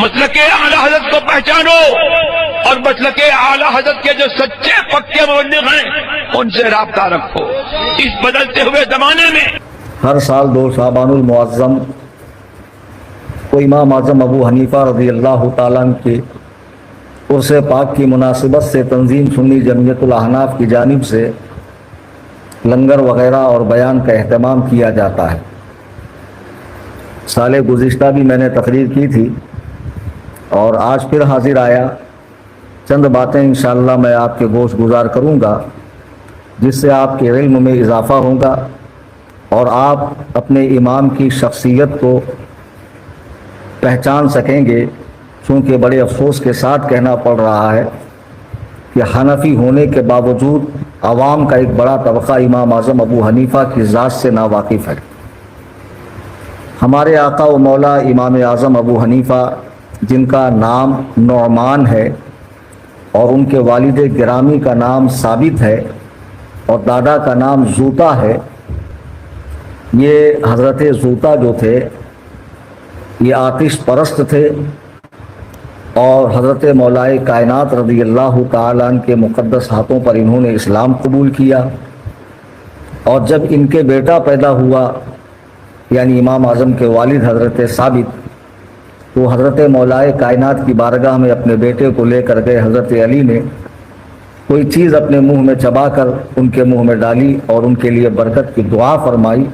مسلک اعلی حضرت کو پہچانو اور مسلک اعلی حضرت کے جو سچے پکے مبلغ ہیں ان سے رابطہ رکھو اس بدلتے ہوئے زمانے میں۔ ہر سال 2 شعبان المعظم کو امام اعظم ابو حنیفہ رضی اللہ تعالیٰ عنہ کے عرس پاک کی مناسبت سے تنظیم سنی جمعیت الاحناف کی جانب سے لنگر وغیرہ اور بیان کا اہتمام کیا جاتا ہے۔ سال گزشتہ بھی میں نے تقریر کی تھی اور آج پھر حاضر آیا۔ چند باتیں انشاءاللہ میں آپ کے گوش گزار کروں گا جس سے آپ کے علم میں اضافہ ہوگا اور آپ اپنے امام کی شخصیت کو پہچان سکیں گے، چونکہ بڑے افسوس کے ساتھ کہنا پڑ رہا ہے کہ حنفی ہونے کے باوجود عوام کا ایک بڑا طبقہ امام اعظم ابو حنیفہ کی ذات سے ناواقف ہے۔ ہمارے آقا و مولا امام اعظم ابو حنیفہ جن کا نام نعمان ہے اور ان کے والد گرامی کا نام ثابت ہے اور دادا کا نام زوطا ہے، یہ حضرت زوطا جو تھے یہ آتش پرست تھے اور حضرت مولائے کائنات رضی اللہ تعالیٰ عنہ کے مقدس ہاتھوں پر انہوں نے اسلام قبول کیا، اور جب ان کے بیٹا پیدا ہوا یعنی امام اعظم کے والد حضرت ثابت، تو حضرت مولائے کائنات کی بارگاہ میں اپنے بیٹے کو لے کر گئے۔ حضرت علی نے کوئی چیز اپنے منہ میں چبا کر ان کے منہ میں ڈالی اور ان کے لیے برکت کی دعا فرمائی۔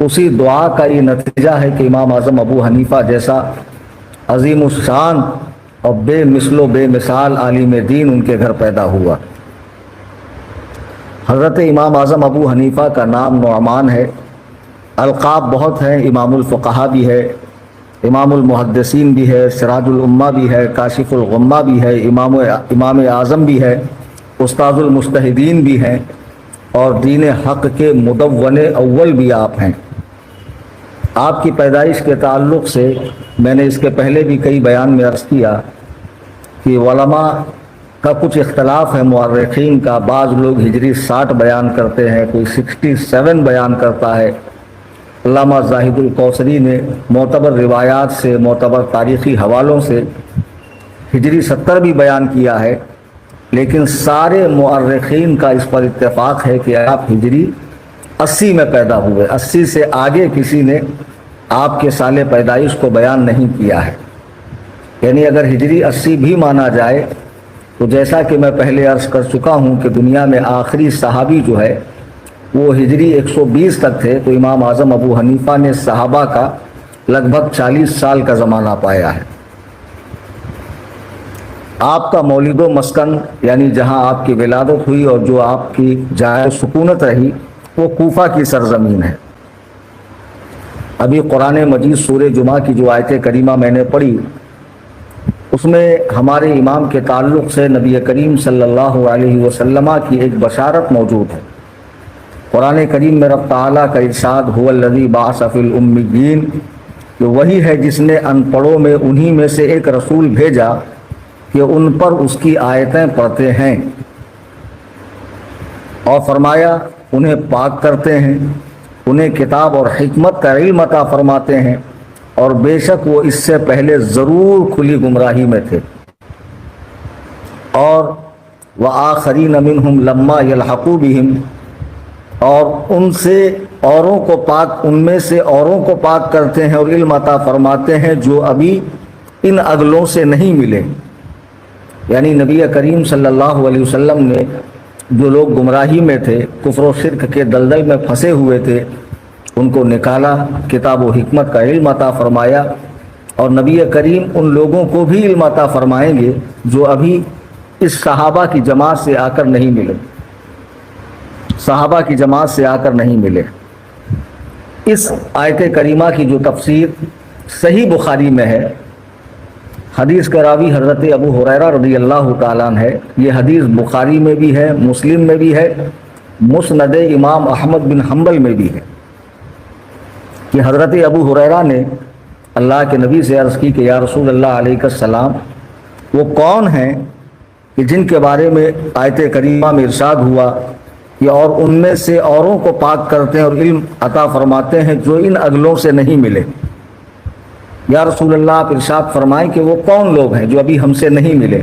اسی دعا کا یہ نتیجہ ہے کہ امام اعظم ابو حنیفہ جیسا عظیم الشان اور بے مثل و بے مثال عالم دین ان کے گھر پیدا ہوا۔ حضرت امام اعظم ابو حنیفہ کا نام نعمان ہے۔ القاب بہت ہیں، امام الفقہا بھی ہے، امام المحدثین بھی ہے، سراج الامہ بھی ہے، کاشف الغمہ بھی ہے، امام اعظم بھی ہے، استاذ المجتہدین بھی ہیں، اور دین حق کے مدون اول بھی آپ ہیں۔ آپ کی پیدائش کے تعلق سے میں نے اس کے پہلے بھی کئی بیان میں عرض کیا کہ علماء کا کچھ اختلاف ہے، مورخین کا۔ بعض لوگ ہجری 60 بیان کرتے ہیں، کوئی 67 بیان کرتا ہے۔ علامہ زاہد الکوثری نے معتبر روایات سے، معتبر تاریخی حوالوں سے ہجری 70 بھی بیان کیا ہے، لیکن سارے مورخین کا اس پر اتفاق ہے کہ آپ ہجری 80 میں پیدا ہوئے۔ 80 سے آگے کسی نے آپ کے سال پیدائش کو بیان نہیں کیا ہے۔ یعنی اگر ہجری 80 بھی مانا جائے تو جیسا کہ میں پہلے عرض کر چکا ہوں کہ دنیا میں آخری صحابی جو ہے وہ ہجری 120 تک تھے، تو امام اعظم ابو حنیفہ نے صحابہ کا لگ بھگ 40 سال کا زمانہ پایا ہے۔ آپ کا مولد و مسکن یعنی جہاں آپ کی ولادت ہوئی اور جو آپ کی جائے سکونت رہی وہ کوفہ کی سرزمین ہے۔ ابھی قرآن مجید سورہ جمعہ کی جو آیت کریمہ میں نے پڑھی اس میں ہمارے امام کے تعلق سے نبی کریم صلی اللہ علیہ وسلم کی ایک بشارت موجود ہے۔ قرآن کریم میں رب تعالیٰ کا ارشاد هو الذی بعث فی الامیین، کہ وہی ہے جس نے ان پڑھوں میں انہی میں سے ایک رسول بھیجا کہ ان پر اس کی آیتیں پڑھتے ہیں، اور فرمایا انہیں پاک کرتے ہیں، انہیں کتاب اور حکمت کا علم عطا فرماتے ہیں، اور بے شک وہ اس سے پہلے ضرور کھلی گمراہی میں تھے، اور وآخرین منہم لما یلحقوا بہم، اور ان سے اوروں کو پاک، ان میں سے اوروں کو پاک کرتے ہیں اور علم عطا فرماتے ہیں جو ابھی ان اگلوں سے نہیں ملے۔ یعنی نبی کریم صلی اللہ علیہ وسلم نے جو لوگ گمراہی میں تھے، کفر و شرک کے دلدل میں پھنسے ہوئے تھے، ان کو نکالا، کتاب و حکمت کا علم عطا فرمایا، اور نبی کریم ان لوگوں کو بھی علم عطا فرمائیں گے جو ابھی اس صحابہ کی جماعت سے آ کر نہیں ملے، صحابہ کی جماعت سے آ کر نہیں ملے۔ اس آیت کریمہ کی جو تفسیر صحیح بخاری میں ہے، حدیث کا راوی حضرت ابو ہریرہ رضی اللہ تعالیٰ عنہ ہے۔ یہ حدیث بخاری میں بھی ہے، مسلم میں بھی ہے، مسند امام احمد بن حنبل میں بھی ہے، کہ حضرت ابو ہریرہ نے اللہ کے نبی سے عرض کی کہ یا رسول اللہ علیہ السلام، وہ کون ہیں کہ جن کے بارے میں آیت کریمہ میں ارشاد ہوا کہ اور ان میں سے اوروں کو پاک کرتے ہیں اور علم عطا فرماتے ہیں جو ان اگلوں سے نہیں ملے۔ یا رسول اللہ آپ ارشاد فرمائیں کہ وہ کون لوگ ہیں جو ابھی ہم سے نہیں ملے؟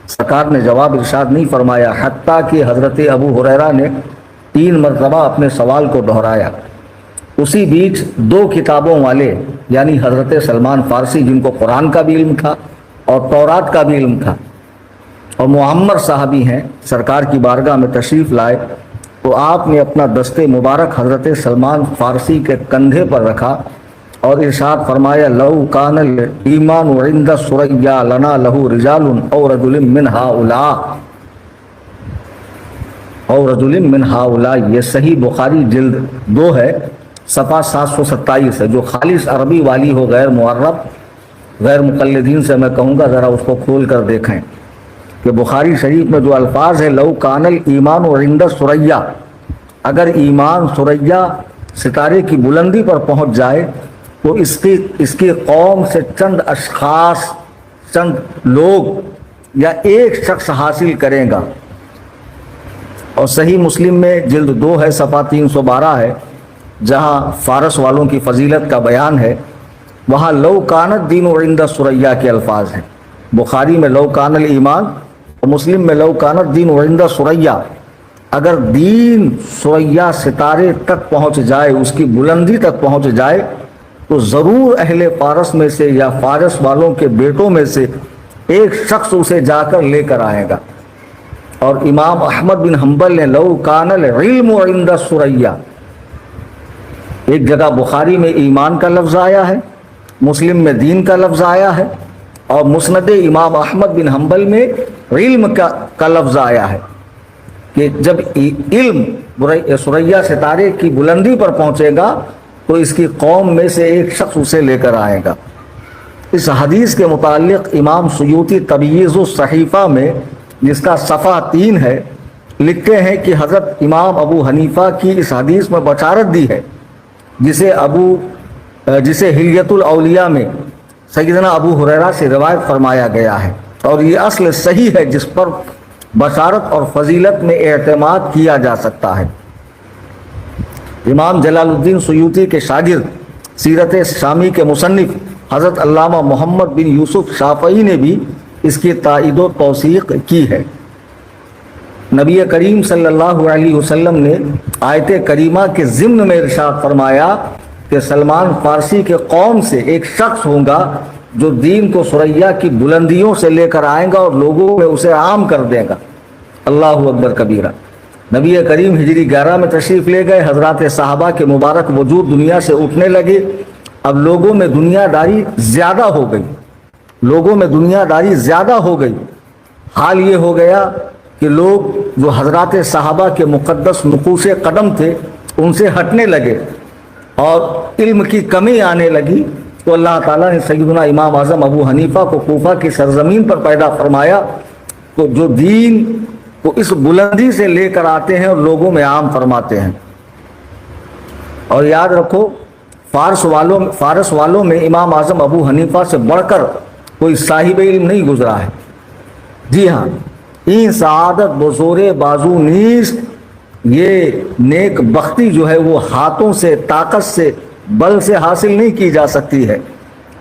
سرکار نے جواب ارشاد نہیں فرمایا، حتیٰ کہ حضرت ابو ہریرہ نے 3 مرتبہ اپنے سوال کو دہرایا۔ اسی بیچ 2 کتابوں والے یعنی حضرت سلمان فارسی، جن کو قرآن کا بھی علم تھا اور تورات کا بھی علم تھا، اور معمر صحابی ہیں، سرکار کی بارگاہ میں تشریف لائے تو آپ نے اپنا دست مبارک حضرت سلمان فارسی کے کندھے پر رکھا اور ارشاد فرمایا، لو کان الایمان عند ثریا لنا له رجال او رجل من هؤلاء او رجل من هؤلاء۔ یہ صحیح بخاری جلد 2 ہے، صفحہ 727 ہے، جو خالص عربی والی ہو، غیر معرب، غیر مقلدین سے میں کہوں گا ذرا اس کو کھول کر دیکھیں کہ بخاری شریف میں جو الفاظ ہے، لو کان الایمان عند ثریا، اگر ایمان ثریا ستارے کی بلندی پر پہنچ جائے تو اس کی قوم سے چند اشخاص، چند لوگ یا ایک شخص حاصل کرے گا۔ اور صحیح مسلم میں جلد 2 ہے، صفحہ 312 ہے، جہاں فارس والوں کی فضیلت کا بیان ہے، وہاں لو کانت دین عند ثریا کے الفاظ ہیں۔ بخاری میں لو کان الایمان اور مسلم میں لو کانت دین عند ثریا۔ اگر دین ثریا ستارے تک پہنچ جائے، اس کی بلندی تک پہنچ جائے، تو ضرور اہل فارس میں سے یا فارس والوں کے بیٹوں میں سے ایک شخص اسے جا کر لے کر آئے گا۔ اور امام احمد بن حنبل نے لو کان العلم عند ثریا، ایک جگہ بخاری میں ایمان کا لفظ آیا ہے، مسلم میں دین کا لفظ آیا ہے، اور مسند امام احمد بن حنبل میں علم کا لفظ آیا ہے کہ جب علم ثریا ستارے کی بلندی پر پہنچے گا تو اس کی قوم میں سے ایک شخص اسے لے کر آئے گا۔ اس حدیث کے متعلق امام سیوطی تبییض الصحیفہ میں، جس کا صفحہ 3 ہے، لکھتے ہیں کہ حضرت امام ابو حنیفہ کی اس حدیث میں بشارت دی ہے، جسے حلیۃ الاولیاء میں سیدنا ابو ہریرہ سے روایت فرمایا گیا ہے، اور یہ اصل صحیح ہے جس پر بشارت اور فضیلت میں اعتماد کیا جا سکتا ہے۔ امام جلال الدین سیوطی کے شاگرد، سیرت شامی کے مصنف حضرت علامہ محمد بن یوسف شافعی نے بھی اس کی تائید و توثیق کی ہے۔ نبی کریم صلی اللہ علیہ وسلم نے آیت کریمہ کے ضمن میں ارشاد فرمایا کہ سلمان فارسی کے قوم سے ایک شخص ہوگا جو دین کو ثریا کی بلندیوں سے لے کر آئے گا اور لوگوں میں اسے عام کر دے گا۔ اللہ اکبر کبیرہ۔ نبی کریم ہجری 11 میں تشریف لے گئے، حضرات صحابہ کے مبارک وجود دنیا سے اٹھنے لگے۔ اب لوگوں میں دنیا داری زیادہ ہو گئی، لوگوں میں دنیا داری زیادہ ہو گئی۔ حال یہ ہو گیا کہ لوگ جو حضرات صحابہ کے مقدس نقوش قدم تھے ان سے ہٹنے لگے اور علم کی کمی آنے لگی، تو اللہ تعالیٰ نے سیدنا امام اعظم ابو حنیفہ کو کوفہ کی سرزمین پر پیدا فرمایا، تو جو دین کو اس بلندی سے لے کر آتے ہیں اور لوگوں میں عام فرماتے ہیں۔ اور یاد رکھو، فارس والوں میں امام اعظم ابو حنیفہ سے بڑھ کر کوئی صاحب علم نہیں گزرا ہے۔ جی ہاں، این سعادت بزور بازو نیست، یہ نیک بختی جو ہے وہ ہاتھوں سے، طاقت سے، بل سے حاصل نہیں کی جا سکتی ہے۔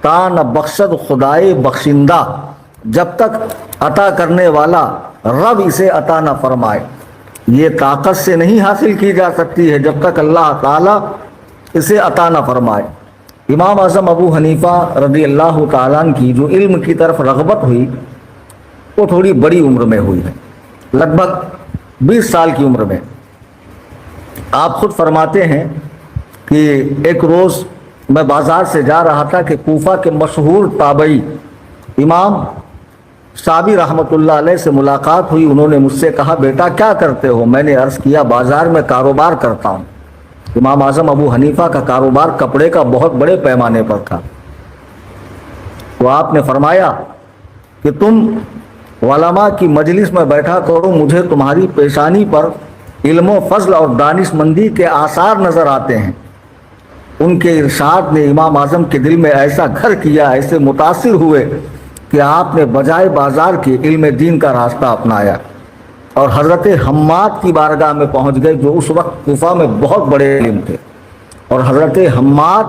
تا نہ بخشد خدائے بخشندہ، جب تک عطا کرنے والا رب اسے عطا نہ فرمائے۔ یہ طاقت سے نہیں حاصل کی جا سکتی ہے جب تک اللہ تعالیٰ اسے عطا نہ فرمائے۔ امام اعظم ابو حنیفہ رضی اللہ تعالیٰ عنہ کی جو علم کی طرف رغبت ہوئی وہ تھوڑی بڑی عمر میں ہوئی ہے، لگ بھگ 20 سال کی عمر میں۔ آپ خود فرماتے ہیں کہ ایک روز میں بازار سے جا رہا تھا کہ کوفہ کے مشہور تابعی امام شابی رحمۃ اللہ علیہ سے ملاقات ہوئی۔ انہوں نے مجھ سے کہا، بیٹا کیا کرتے ہو؟ میں نے عرض کیا، بازار میں کاروبار کرتا ہوں۔ امام اعظم ابو حنیفہ کا کاروبار کپڑے کا بہت بڑے پیمانے پر تھا۔ تو آپ نے فرمایا کہ تم علماء کی مجلس میں بیٹھا کرو، مجھے تمہاری پیشانی پر علم و فضل اور دانش مندی کے آثار نظر آتے ہیں۔ ان کے ارشاد نے امام اعظم کے دل میں ایسا گھر کیا، ایسے متاثر ہوئے کہ آپ نے بجائے بازار کے علم دین کا راستہ اپنایا اور حضرت حماد کی بارگاہ میں پہنچ گئے، جو اس وقت کوفہ میں بہت بڑے علم تھے۔ اور حضرت حماد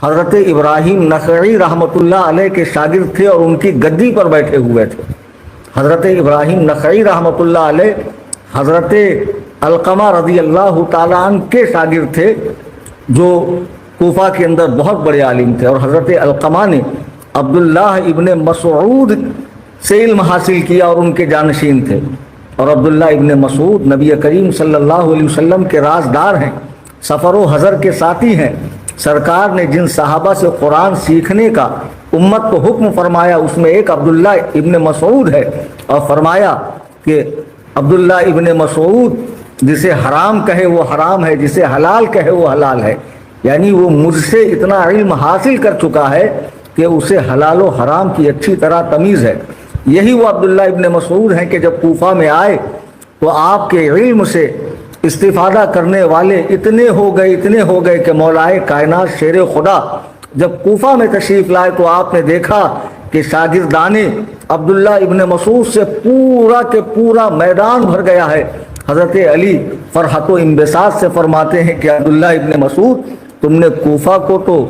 حضرت ابراہیم نخعی رحمۃ اللہ علیہ کے شاگرد تھے اور ان کی گدی پر بیٹھے ہوئے تھے۔ حضرت ابراہیم نخعی رحمۃ اللہ علیہ حضرت علقمہ رضی اللہ تعالیٰ عنہ کے شاگرد تھے، جو کوفہ کے اندر بہت بڑے عالم تھے، اور حضرت علقمہ نے عبداللہ ابن مسعود سے علم حاصل کیا اور ان کے جانشین تھے، اور عبداللہ ابن مسعود نبی کریم صلی اللہ علیہ وسلم کے رازدار ہیں، سفر و حضر کے ساتھی ہیں۔ سرکار نے جن صحابہ سے قرآن سیکھنے کا امت کو حکم فرمایا اس میں ایک عبداللہ ابن مسعود ہے، اور فرمایا کہ عبداللہ ابن مسعود جسے حرام کہے وہ حرام ہے، جسے حلال کہے وہ حلال ہے، یعنی وہ مجھ سے اتنا علم حاصل کر چکا ہے کہ اسے حلال و حرام کی اچھی طرح تمیز ہے۔ یہی وہ عبداللہ ابن مسعود ہیں کہ جب کوفہ میں آئے تو آپ کے علم سے استفادہ کرنے والے اتنے ہو گئے کہ مولائے کائنات شیر خدا جب کوفہ میں تشریف لائے تو آپ نے دیکھا کہ شاگردان عبداللہ ابن مسعود سے پورا کے پورا میدان بھر گیا ہے۔ حضرت علی فرحت و انبساط سے فرماتے ہیں کہ عبداللہ ابن مسعود تم نے کوفہ کو تو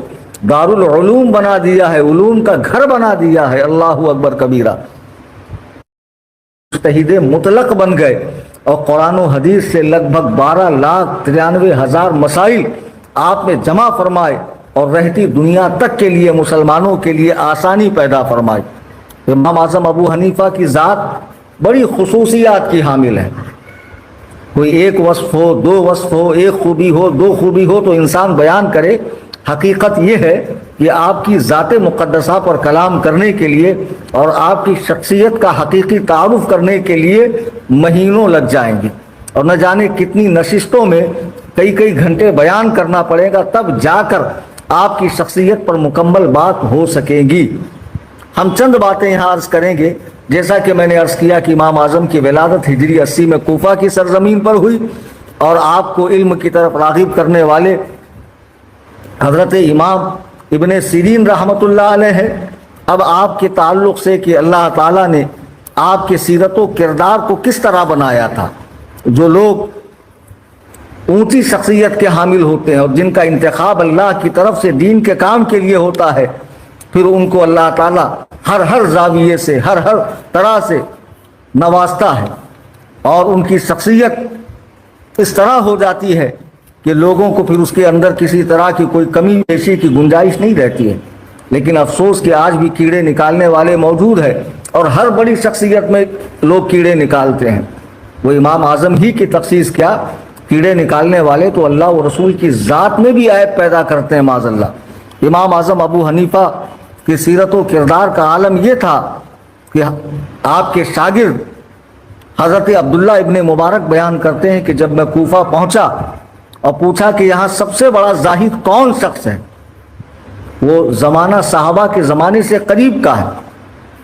دارالعلوم بنا دیا ہے، علوم کا گھر بنا دیا ہے۔ اللہ اکبر کبیرہ، مجتہد مطلق بن گئے، اور قرآن و حدیث سے لگ بھگ 12,93,000 مسائل آپ نے جمع فرمائے اور رہتی دنیا تک کے لیے مسلمانوں کے لیے آسانی پیدا فرمائی۔ امام اعظم ابو حنیفہ کی ذات بڑی خصوصیات کی حامل ہے۔ کوئی ایک وصف ہو، دو وصف ہو، ایک خوبی ہو، دو خوبی ہو تو انسان بیان کرے، حقیقت یہ ہے کہ آپ کی ذات مقدسہ پر کلام کرنے کے لیے اور آپ کی شخصیت کا حقیقی تعارف کرنے کے لیے مہینوں لگ جائیں گے، اور نہ جانے کتنی نشستوں میں کئی گھنٹے بیان کرنا پڑے گا، تب جا کر آپ کی شخصیت پر مکمل بات ہو سکے گی۔ ہم چند باتیں یہاں عرض کریں گے۔ جیسا کہ میں نے عرض کیا کہ امام اعظم کی ولادت ہجری 80 میں کوفہ کی سرزمین پر ہوئی، اور آپ کو علم کی طرف راغب کرنے والے حضرت امام ابن سیرین رحمۃ اللہ علیہ ہے۔ اب آپ کے تعلق سے کہ اللہ تعالیٰ نے آپ کے سیرت و کردار کو کس طرح بنایا تھا، جو لوگ اونچی شخصیت کے حامل ہوتے ہیں اور جن کا انتخاب اللہ کی طرف سے دین کے کام کے لیے ہوتا ہے، پھر ان کو اللہ تعالیٰ ہر زاویے سے ہر طرح سے نوازتا ہے، اور ان کی شخصیت اس طرح ہو جاتی ہے کہ لوگوں کو پھر اس کے اندر کسی طرح کی کوئی کمی بیشی کی گنجائش نہیں رہتی ہے۔ لیکن افسوس کہ آج بھی کیڑے نکالنے والے موجود ہیں، اور ہر بڑی شخصیت میں لوگ کیڑے نکالتے ہیں۔ وہ امام اعظم ہی کی تخصیص کیا، کیڑے نکالنے والے تو اللہ و رسول کی ذات میں بھی عیب پیدا کرتے ہیں معاذ اللہ۔ امام اعظم ابو حنیفہ کی سیرت و کردار کا عالم یہ تھا کہ آپ کے شاگرد حضرت عبداللہ ابن مبارک بیان کرتے ہیں کہ جب میں کوفہ پہنچا اور پوچھا کہ یہاں سب سے بڑا زاہد کون شخص ہے، وہ زمانہ صحابہ کے زمانے سے قریب کا ہے،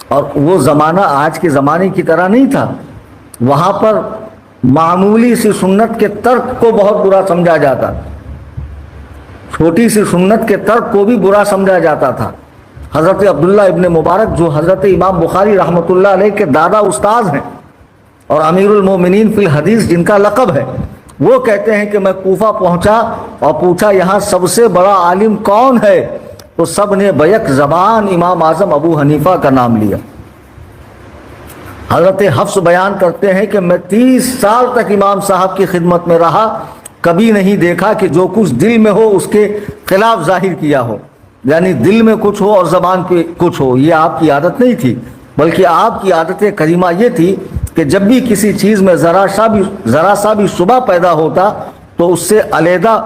اور وہ زمانہ آج کے زمانے کی طرح نہیں تھا۔ وہاں پر معمولی سی سنت کے ترک کو بہت برا سمجھا جاتا، چھوٹی سی سنت کے ترک کو بھی برا سمجھا جاتا تھا۔ حضرت عبداللہ ابن مبارک جو حضرت امام بخاری رحمۃ اللہ علیہ کے دادا استاد ہیں اور امیر المومنین فی الحدیث جن کا لقب ہے، وہ کہتے ہیں کہ میں کوفہ پہنچا اور پوچھا یہاں سب سے بڑا عالم کون ہے، تو سب نے بیک زبان امام اعظم ابو حنیفہ کا نام لیا۔ حضرت حفص بیان کرتے ہیں کہ میں 30 سال تک امام صاحب کی خدمت میں رہا، کبھی نہیں دیکھا کہ جو کچھ دل میں ہو اس کے خلاف ظاہر کیا ہو، یعنی دل میں کچھ ہو اور زبان پہ کچھ ہو۔ یہ آپ کی عادت نہیں تھی، بلکہ آپ کی عادت کریمہ یہ تھی کہ جب بھی کسی چیز میں ذرا سا بھی شبہ پیدا ہوتا تو اس سے علیحدہ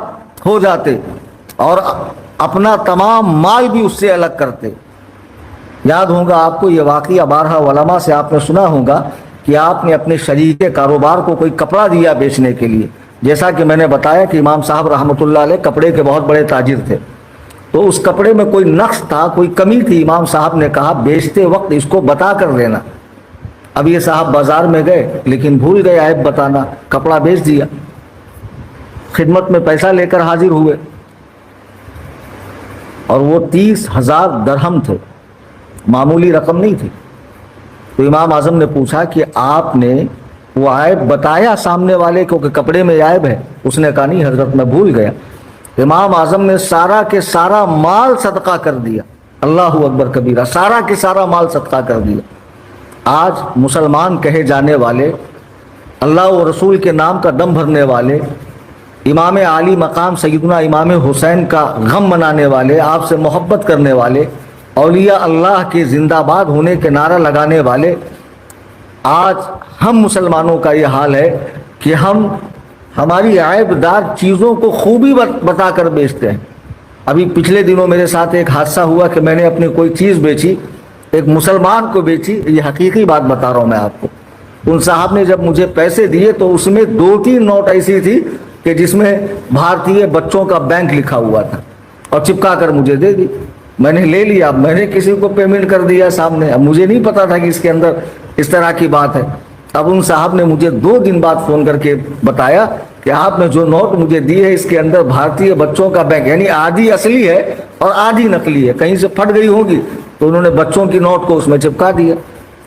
ہو جاتے اور اپنا تمام مال بھی اس سے الگ کرتے۔ یاد ہوگا آپ کو یہ واقعہ، بارہا علماء سے آپ نے سنا ہوگا کہ آپ نے اپنے شریک کاروبار کو کوئی کپڑا دیا بیچنے کے لیے، جیسا کہ میں نے بتایا کہ امام صاحب رحمۃ اللہ علیہ کپڑے کے بہت بڑے تاجر تھے، تو اس کپڑے میں کوئی نقص تھا، کوئی کمی تھی، امام صاحب نے کہا بیچتے وقت اس کو بتا کر دینا۔ اب یہ صاحب بازار میں گئے لیکن بھول گئے عیب بتانا، کپڑا بیچ دیا، خدمت میں پیسہ لے کر حاضر ہوئے اور وہ 30,000 درہم تھے، معمولی رقم نہیں تھی۔ تو امام اعظم نے پوچھا کہ آپ نے وہ عیب بتایا سامنے والے کو کہ کپڑے میں عیب ہے؟ اس نے کہا نہیں حضرت میں بھول گیا۔ امام اعظم نے سارا کے سارا مال صدقہ کر دیا، اللہ اکبر کبیرہ، سارا کے سارا مال صدقہ کر دیا۔ آج مسلمان کہے جانے والے، اللہ و رسول کے نام کا دم بھرنے والے، امام عالی مقام سیدنا امام حسین کا غم منانے والے، آپ سے محبت کرنے والے، اولیاء اللہ کے زندہ باد ہونے کے نعرہ لگانے والے، آج ہم مسلمانوں کا یہ حال ہے کہ ہم ہماری عیب دار چیزوں کو خوبی بتا کر بیچتے ہیں۔ ابھی پچھلے دنوں میرے ساتھ ایک حادثہ ہوا کہ میں نے اپنی کوئی چیز بیچی، ایک مسلمان کو بیچی، یہ حقیقی بات بتا رہا ہوں میں آپ کو۔ ان صاحب نے جب مجھے پیسے دیے تو اس میں 2-3 نوٹ ایسی تھی کہ جس میں بھارتیہ بچوں کا بینک لکھا ہوا تھا، اور چپکا کر مجھے دے دی۔ میں نے لے لیا، میں نے کسی کو پیمنٹ کر دیا سامنے، اب مجھے نہیں پتا تھا کہ اس کے اندر اس طرح کی بات ہے۔ اب ان صاحب نے مجھے 2 دن بعد فون کر کے بتایا کہ آپ نے جو نوٹ مجھے دی ہے اس کے اندر بھارتیہ بچوں کا بینک، یعنی آدھی اصلی ہے اور آدھی نقلی ہے، کہیں سے پھٹ گئی ہوگی تو انہوں نے بچوں کی نوٹ کو اس میں چپکا دیا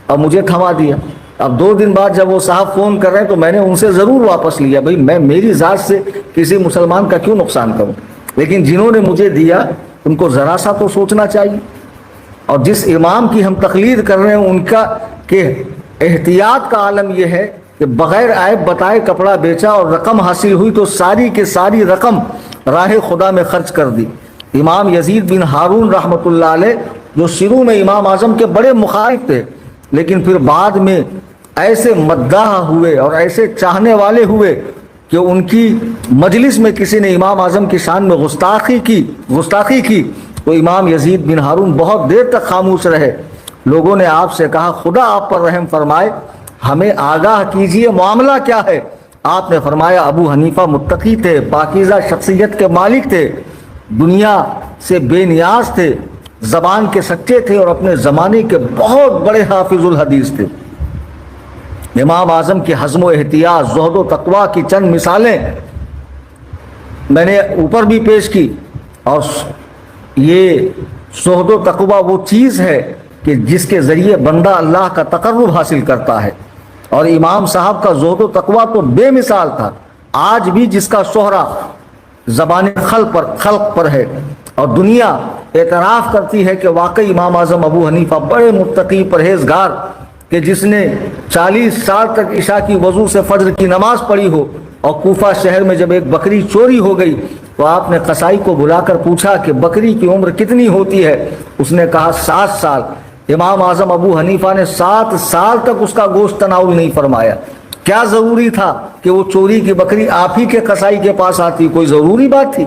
اور مجھے تھما دیا۔ اب 2 دن بعد جب وہ صاحب فون کر رہے ہیں تو میں نے ان سے ضرور واپس لیا، بھائی میں میری ذات سے کسی مسلمان کا کیوں نقصان کروں، لیکن جنہوں نے مجھے دیا ان کو ذرا سا تو سوچنا چاہیے۔ اور جس امام کی ہم تقلید کر رہے ہیں ان کا کہ احتیاط کا عالم یہ ہے کہ بغیر عیب بتائے کپڑا بیچا اور رقم حاصل ہوئی تو ساری کے ساری رقم راہ خدا میں خرچ کر دی۔ امام یزید بن ہارون رحمۃ اللہ علیہ جو شروع میں امام اعظم کے بڑے مخالف تھے، لیکن پھر بعد میں ایسے مداح ہوئے اور ایسے چاہنے والے ہوئے کہ ان کی مجلس میں کسی نے امام اعظم کی شان میں گستاخی کی تو امام یزید بن ہارون بہت دیر تک خاموش رہے۔ لوگوں نے آپ سے کہا خدا آپ پر رحم فرمائے، ہمیں آگاہ کیجئے معاملہ کیا ہے۔ آپ نے فرمایا ابو حنیفہ متقی تھے، پاکیزہ شخصیت کے مالک تھے، دنیا سے بے نیاز تھے، زبان کے سچے تھے اور اپنے زمانے کے بہت بڑے حافظ الحدیث تھے۔ امام اعظم کی حزم و احتیاط، زہد و تقویٰ کی چند مثالیں میں نے اوپر بھی پیش کی، اور یہ زہد و تقویٰ وہ چیز ہے کہ جس کے ذریعے بندہ اللہ کا تقرب حاصل کرتا ہے، اور امام صاحب کا زہد و تقویٰ تو بے مثال تھا۔ آج بھی جس کا شہرہ زبان خلق پر ہے اور دنیا اعتراف کرتی ہے کہ واقعی امام اعظم ابو حنیفہ بڑے متقی پرہیزگار، کہ جس نے 40 سال تک عشاء کی وضو سے فجر کی نماز پڑھی ہو، اور کوفہ شہر میں جب ایک بکری چوری ہو گئی تو آپ نے قصائی کو بلا کر پوچھا کہ بکری کی عمر کتنی ہوتی ہے؟ اس نے کہا 7 سال۔ امام اعظم ابو حنیفہ نے 7 سال تک اس کا گوشت تناول نہیں فرمایا۔ کیا ضروری تھا کہ وہ چوری کی بکری آپ ہی کے قصائی کے پاس آتی؟ کوئی ضروری بات تھی؟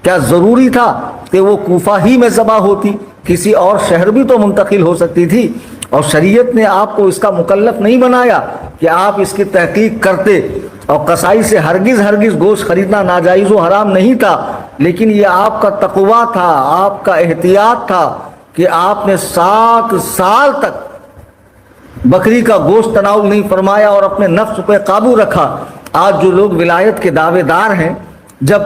کیا ضروری تھا کہ وہ کوفہ ہی میں ذبح ہوتی؟ کسی اور شہر بھی تو منتقل ہو سکتی تھی، اور شریعت نے آپ کو اس کا مکلف نہیں بنایا کہ آپ اس کی تحقیق کرتے۔ اور قصائی سے ہرگز گوشت خریدنا ناجائز و حرام نہیں تھا، لیکن یہ آپ کا تقویٰ تھا، آپ کا احتیاط تھا کہ آپ نے 7 سال تک بکری کا گوشت تناول نہیں فرمایا اور اپنے نفس پہ قابو رکھا۔ آج جو لوگ ولایت کے دعوے دار ہیں، جب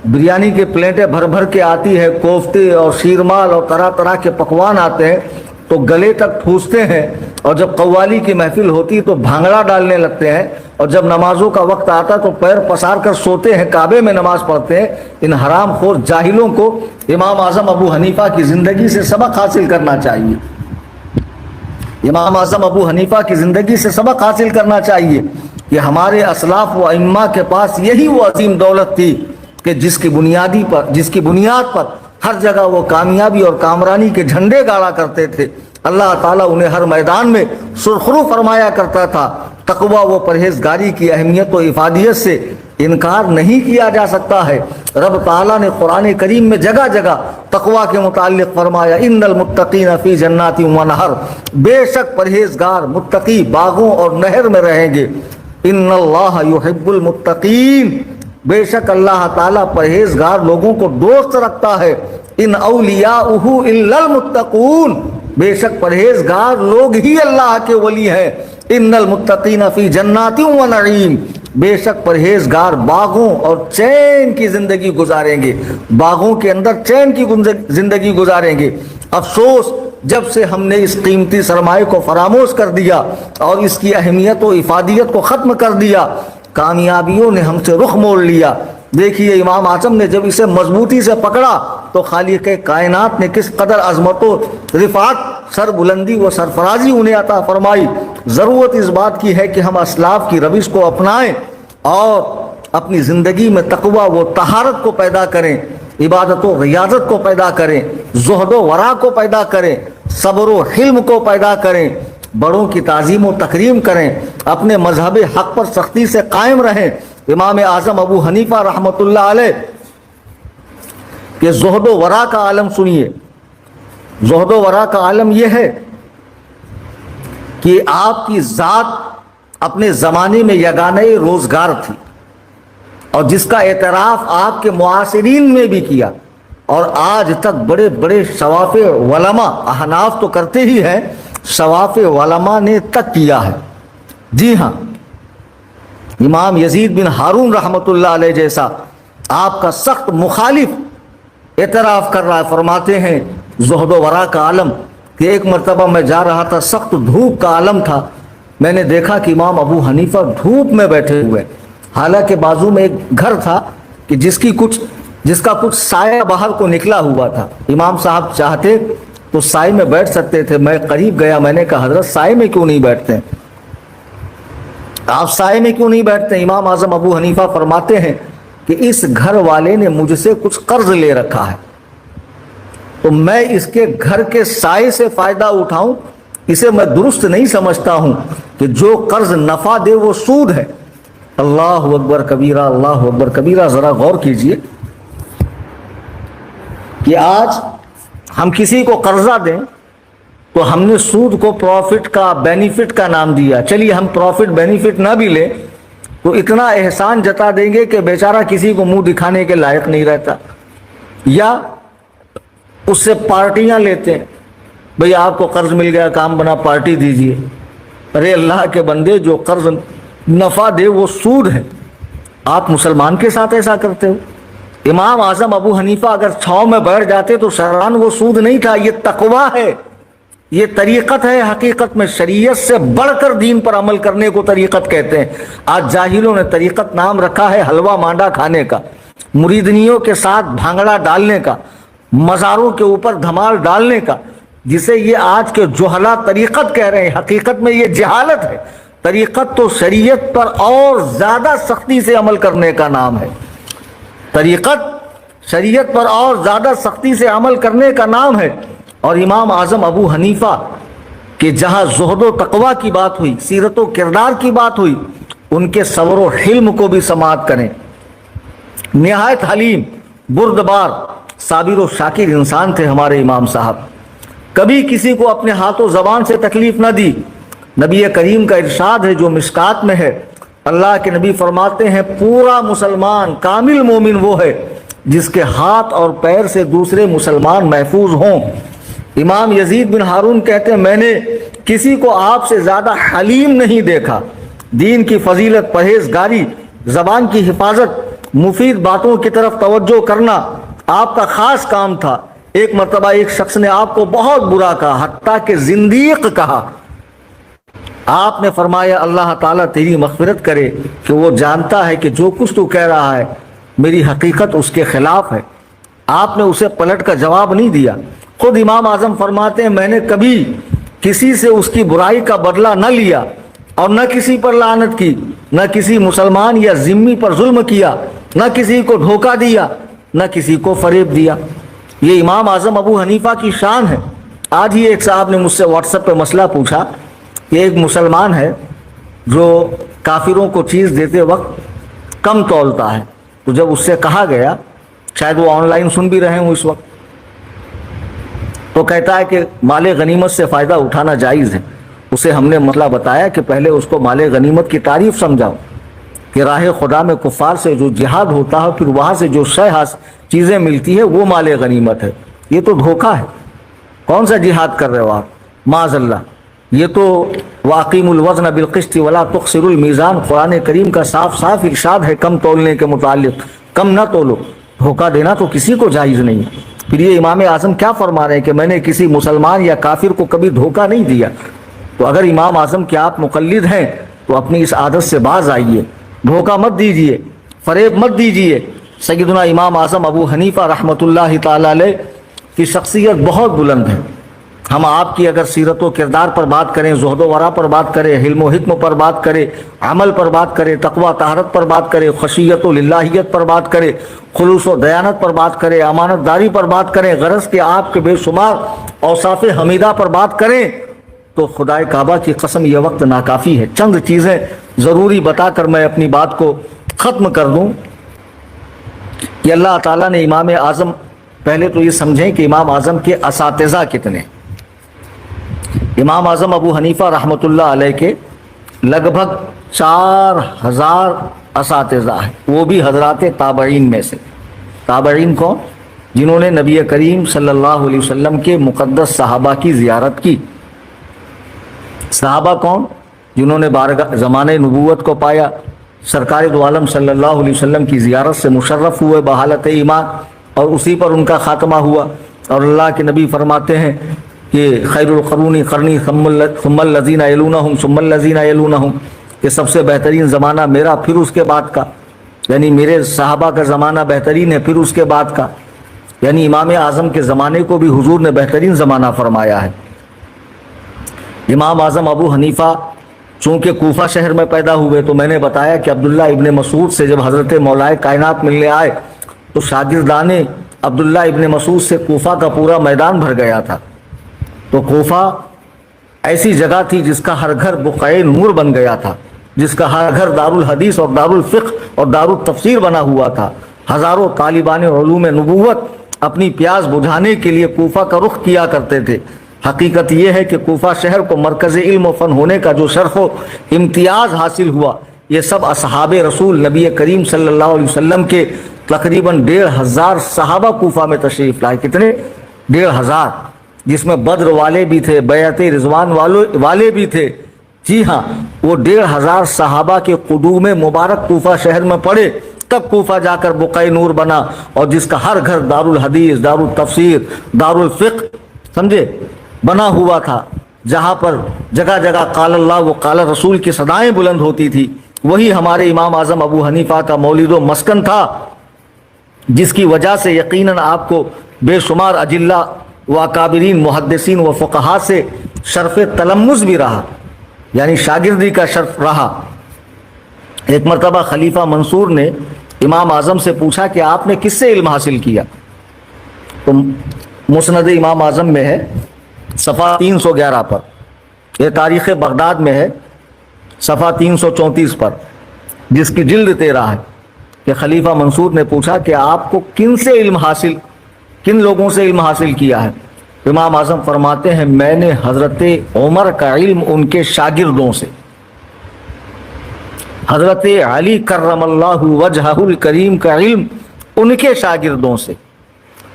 بریانی کے پلیٹیں بھر کے آتی ہے، کوفتے اور شیرمال اور طرح طرح کے پکوان آتے ہیں تو گلے تک ٹھوستے ہیں، اور جب قوالی کی محفل ہوتی تو بھانگڑا ڈالنے لگتے ہیں، اور جب نمازوں کا وقت آتا تو پیر پسار کر سوتے ہیں، کعبے میں نماز پڑھتے ہیں۔ ان حرام خور جاہلوں کو امام اعظم ابو حنیفہ کی زندگی سے سبق حاصل کرنا چاہیے۔ امام اعظم ابو حنیفہ کی زندگی سے سبق حاصل کرنا چاہیے کہ ہمارے اسلاف و ائمہ کے پاس یہی وہ عظیم دولت تھی کہ جس کی بنیاد پر ہر جگہ وہ کامیابی اور کامرانی کے جھنڈے گاڑا کرتے تھے۔ اللہ تعالیٰ انہیں ہر میدان میں سرخرو فرمایا کرتا تھا۔ تقویٰ و پرہیزگاری کی اہمیت و افادیت سے انکار نہیں کیا جا سکتا ہے۔ رب تعالیٰ نے قرآن کریم میں جگہ جگہ تقویٰ کے متعلق فرمایا ان المتقین فی جنات و نہر، بے شک پرہیزگار متقی باغوں اور نہر میں رہیں گے۔ ان اللہ یحب المتقین، بے شک اللہ تعالیٰ پرہیزگار لوگوں کو دوست رکھتا ہے۔ ان اولیاؤہ الا المتقون، بے شک پرہیزگار لوگ ہی اللہ کے ولی ہیں۔ ان المتقین فی جنات و نعیم، بے شک پرہیزگار باغوں اور چین کی زندگی گزاریں گے، باغوں کے اندر چین کی زندگی گزاریں گے۔ افسوس جب سے ہم نے اس قیمتی سرمایہ کو فراموش کر دیا اور اس کی اہمیت و افادیت کو ختم کر دیا، کامیابیوں نے ہم سے رخ موڑ لیا، دیکھیے امام اعظم نے جب اسے مضبوطی سے پکڑا تو خالق کائنات نے کس قدر عظمت و رفعت، سر بلندی و سرفرازی انہیں عطا فرمائی۔ ضرورت اس بات کی ہے کہ ہم اسلاف کی روش کو اپنائیں اور اپنی زندگی میں تقوی و طہارت کو پیدا کریں، عبادت و ریاضت کو پیدا کریں، زہد و ورع کو پیدا کریں، صبر و حلم کو پیدا کریں، بڑوں کی تعظیم و تکریم کریں، اپنے مذہب حق پر سختی سے قائم رہیں۔ امام اعظم ابو حنیفہ رحمۃ اللہ علیہ کہ زہد و ورع کا عالم سنیے۔ زہد و ورع کا عالم یہ ہے کہ آپ کی ذات اپنے زمانے میں یگانہ روزگار تھی، اور جس کا اعتراف آپ کے معاصرین نے بھی کیا، اور آج تک بڑے بڑے شواف علماء، احناف تو کرتے ہی ہیں، شواف علماء نے تک کیا ہے۔ جی ہاں، امام یزید بن ہارون رحمۃ اللہ علیہ جیسا آپ کا سخت مخالف اعتراف کر رہا ہے، فرماتے ہیں زہد و ورع کا عالم کہ ایک مرتبہ میں جا رہا تھا، سخت دھوپ کا عالم تھا، میں نے دیکھا کہ امام ابو حنیفہ دھوپ میں بیٹھے ہوئے، حالانکہ بازو میں ایک گھر تھا کہ جس کا کچھ سایہ باہر کو نکلا ہوا تھا۔ امام صاحب چاہتے تو سائے میں بیٹھ سکتے تھے۔ میں قریب گیا، میں نے کہا حضرت سائے میں کیوں نہیں بیٹھتے ہیں؟ آپ سائے میں کیوں نہیں بیٹھتے ہیں؟ امام اعظم ابو حنیفہ فرماتے ہیں کہ اس گھر والے نے مجھ سے کچھ قرض لے رکھا ہے، تو میں اس کے گھر کے سائے سے فائدہ اٹھاؤں، اسے میں درست نہیں سمجھتا ہوں کہ جو قرض نفع دے وہ سود ہے۔ اللہ اکبر کبیرہ، اللہ اکبر کبیرہ۔ ذرا غور کیجئے کہ آج ہم کسی کو قرضہ دیں تو ہم نے سود کو پروفٹ کا، بینیفٹ کا نام دیا۔ چلیے ہم پروفٹ بینیفٹ نہ بھی لیں تو اتنا احسان جتا دیں گے کہ بیچارہ کسی کو منہ دکھانے کے لائق نہیں رہتا، یا اس سے پارٹیاں لیتے ہیں، بھئی آپ کو قرض مل گیا، کام بنا، پارٹی دیجئے۔ ارے اللہ کے بندے، جو قرض نفع دے وہ سود ہے، آپ مسلمان کے ساتھ ایسا کرتے ہو؟ امام اعظم ابو حنیفہ اگر چھاؤں میں بیٹھ جاتے تو شرعاً وہ سود نہیں تھا، یہ تقویٰ ہے، یہ طریقت ہے۔ حقیقت میں شریعت سے بڑھ کر دین پر عمل کرنے کو طریقت کہتے ہیں۔ آج جاہلوں نے طریقت نام رکھا ہے حلوہ مانڈا کھانے کا، مریدنیوں کے ساتھ بھانگڑا ڈالنے کا، مزاروں کے اوپر دھمال ڈالنے کا، جسے یہ آج کے جہلا طریقت کہہ رہے ہیں۔ حقیقت میں یہ جہالت ہے۔ طریقت تو شریعت پر اور زیادہ سختی سے عمل کرنے کا نام ہے۔ طریقت شریعت پر اور زیادہ سختی سے عمل کرنے کا نام ہے۔ اور امام اعظم ابو حنیفہ کہ جہاں زہد و تقویٰ کی بات ہوئی، سیرت و کردار کی بات ہوئی، ان کے صبر و حلم کو بھی سماعت کریں۔ نہایت حلیم، بردبار، صابر و شاکر انسان تھے ہمارے امام صاحب۔ کبھی کسی کو اپنے ہاتھ و زبان سے تکلیف نہ دی۔ نبی کریم کا ارشاد ہے جو مشکات میں ہے، اللہ کے نبی فرماتے ہیں پورا مسلمان، کامل مومن وہ ہے جس کے ہاتھ اور پیر سے دوسرے مسلمان محفوظ ہوں۔ امام یزید بن ہارون کہتے ہیں میں نے کسی کو آپ سے زیادہ حلیم نہیں دیکھا۔ دین کی فضیلت، پرہیزگاری، زبان کی حفاظت، مفید باتوں کی طرف توجہ کرنا آپ کا خاص کام تھا۔ ایک مرتبہ ایک شخص نے آپ کو بہت برا کہا، حتیٰ کہ زندیق کہا۔ آپ نے فرمایا اللہ تعالیٰ تیری مغفرت کرے کہ وہ جانتا ہے کہ جو کچھ تو کہہ رہا ہے میری حقیقت اس کے خلاف ہے۔ آپ نے اسے پلٹ کر جواب نہیں دیا۔ خود امام اعظم فرماتے ہیں میں نے کبھی کسی سے اس کی برائی کا بدلہ نہ لیا، اور نہ کسی پر لعنت کی، نہ کسی مسلمان یا ذمی پر ظلم کیا، نہ کسی کو دھوکہ دیا، نہ کسی کو فریب دیا۔ یہ امام اعظم ابو حنیفہ کی شان ہے۔ آج ہی ایک صاحب نے مجھ سے واٹس ایپ پہ مسئلہ پوچھا کہ ایک مسلمان ہے جو کافروں کو چیز دیتے وقت کم تولتا ہے، تو جب اس سے کہا گیا، شاید وہ آن لائن سن بھی رہے ہوں اس وقت، تو کہتا ہے کہ مال غنیمت سے فائدہ اٹھانا جائز ہے۔ اسے ہم نے مسئلہ بتایا کہ پہلے اس کو مال غنیمت کی تعریف سمجھاؤ کہ راہ خدا میں کفار سے جو جہاد ہوتا ہے پھر وہاں سے جو چیزیں ملتی ہے وہ مال غنیمت ہے۔ یہ تو دھوکہ ہے، کون سا جہاد کر رہے ہو آپ؟ معاذ اللہ، یہ تو واقیم الوزن بالقسط ولا تخسر المیزان، قرآن کریم کا صاف صاف ارشاد ہے کم تولنے کے متعلق، کم نہ تولو۔ دھوکہ دینا تو کسی کو جائز نہیں۔ پھر یہ امام اعظم کیا فرما رہے ہیں کہ میں نے کسی مسلمان یا کافر کو کبھی دھوکہ نہیں دیا۔ تو اگر امام اعظم کے آپ مقلد ہیں تو اپنی اس عادت سے باز آئیے، دھوکہ مت دیجیے، فریب مت دیجیے، سیدنا امام اعظم ابو حنیفہ رحمۃ اللہ تعالی علیہ کی شخصیت بہت بلند ہے. ہم آپ کی اگر سیرت و کردار پر بات کریں، زہد و ورع پر بات کریں، حلم و حکم پر بات کریں، عمل پر بات کریں، تقوی طہارت پر بات کریں، خشیت و للہیت پر بات کریں، خلوص و دیانت پر بات کریں، امانت داری پر بات کریں، غرض کہ آپ کے بے شمار اوصاف حمیدہ پر بات کریں، تو خدائے کعبہ کی قسم یہ وقت ناکافی ہے. چند چیزیں ضروری بتا کر میں اپنی بات کو ختم کر دوں کہ اللہ تعالیٰ نے امام اعظم، پہلے تو یہ سمجھیں کہ امام اعظم کے اساتذہ کتنے. امام اعظم ابو حنیفہ رحمۃ اللہ علیہ کے لگ بھگ 4000 اساتذہ ہیں، وہ بھی حضرات تابعین میں سے. تابعین کون؟ جنہوں نے نبی کریم صلی اللہ علیہ وسلم کے مقدس صحابہ کی زیارت کی. صحابہ کون؟ جنہوں نے بارگاہ زمانہ نبوت کو پایا، سرکار دو عالم صلی اللہ علیہ وسلم کی زیارت سے مشرف ہوئے بحالت ایمان، اور اسی پر ان کا خاتمہ ہوا. اور اللہ کے نبی فرماتے ہیں کہ خیر القرون قرنی ثم الذین یلونہم ثم الذین یلونہم، کہ سب سے بہترین زمانہ میرا پھر اس کے بعد کا، یعنی میرے صحابہ کا زمانہ بہترین ہے پھر اس کے بعد کا. یعنی امام اعظم کے زمانے کو بھی حضور نے بہترین زمانہ فرمایا ہے. امام اعظم ابو حنیفہ چونکہ کوفہ شہر میں پیدا ہوئے، تو میں نے بتایا کہ عبداللہ ابن مسعود سے جب حضرت مولا کائنات ملنے آئے تو شاگردان عبداللہ ابن مسعود سے کوفہ کا پورا میدان بھر گیا تھا. تو کوفہ ایسی جگہ تھی جس کا ہر گھر بقعہ نور بن گیا تھا، جس کا ہر گھر دارالحدیث اور دارالفقہ اور دارالتفسیر بنا ہوا تھا. ہزاروں طالبان علوم نبوت اپنی پیاس بجھانے کے لیے کوفہ کا رخ کیا کرتے تھے. حقیقت یہ ہے کہ کوفہ شہر کو مرکز علم و فن ہونے کا جو شرف و امتیاز حاصل ہوا، یہ سب اصحاب رسول نبی کریم صلی اللہ علیہ وسلم کے تقریباً 1500 صحابہ کوفہ میں تشریف لائے. کتنے؟ 1500، جس میں بدر والے بھی تھے، بیعت رضوان والے بھی تھے. جی ہاں، وہ 1500 صحابہ کے قدوم مبارک کوفہ شہر میں پڑے، تب کوفہ جا کر بقعہ نور بنا، اور جس کا ہر گھر دارالحدیث، دارالتفسیر، دارالفقہ سمجھے بنا ہوا تھا، جہاں پر جگہ جگہ قال اللہ و قال رسول کی صدائیں بلند ہوتی تھی. وہی ہمارے امام اعظم ابو حنیفہ کا مولد و مسکن تھا، جس کی وجہ سے یقیناً آپ کو بے شمار اجلہ و اکابرین محدثین و فقہا سے شرف تلمذ بھی رہا، یعنی شاگردی کا شرف رہا. ایک مرتبہ خلیفہ منصور نے امام اعظم سے پوچھا کہ آپ نے کس سے علم حاصل کیا؟ تو مسند امام اعظم میں ہے صفحہ 311 پر، یہ تاریخ بغداد میں ہے صفحہ 334 پر، جس کی جلد 13 ہے، کہ خلیفہ منصور نے پوچھا کہ آپ کو کن لوگوں سے علم حاصل کیا ہے؟ امام اعظم فرماتے ہیں میں نے حضرت عمر کا علم ان کے شاگردوں سے، حضرت علی کرم اللہ وجہہ الکریم کا علم ان کے شاگردوں سے،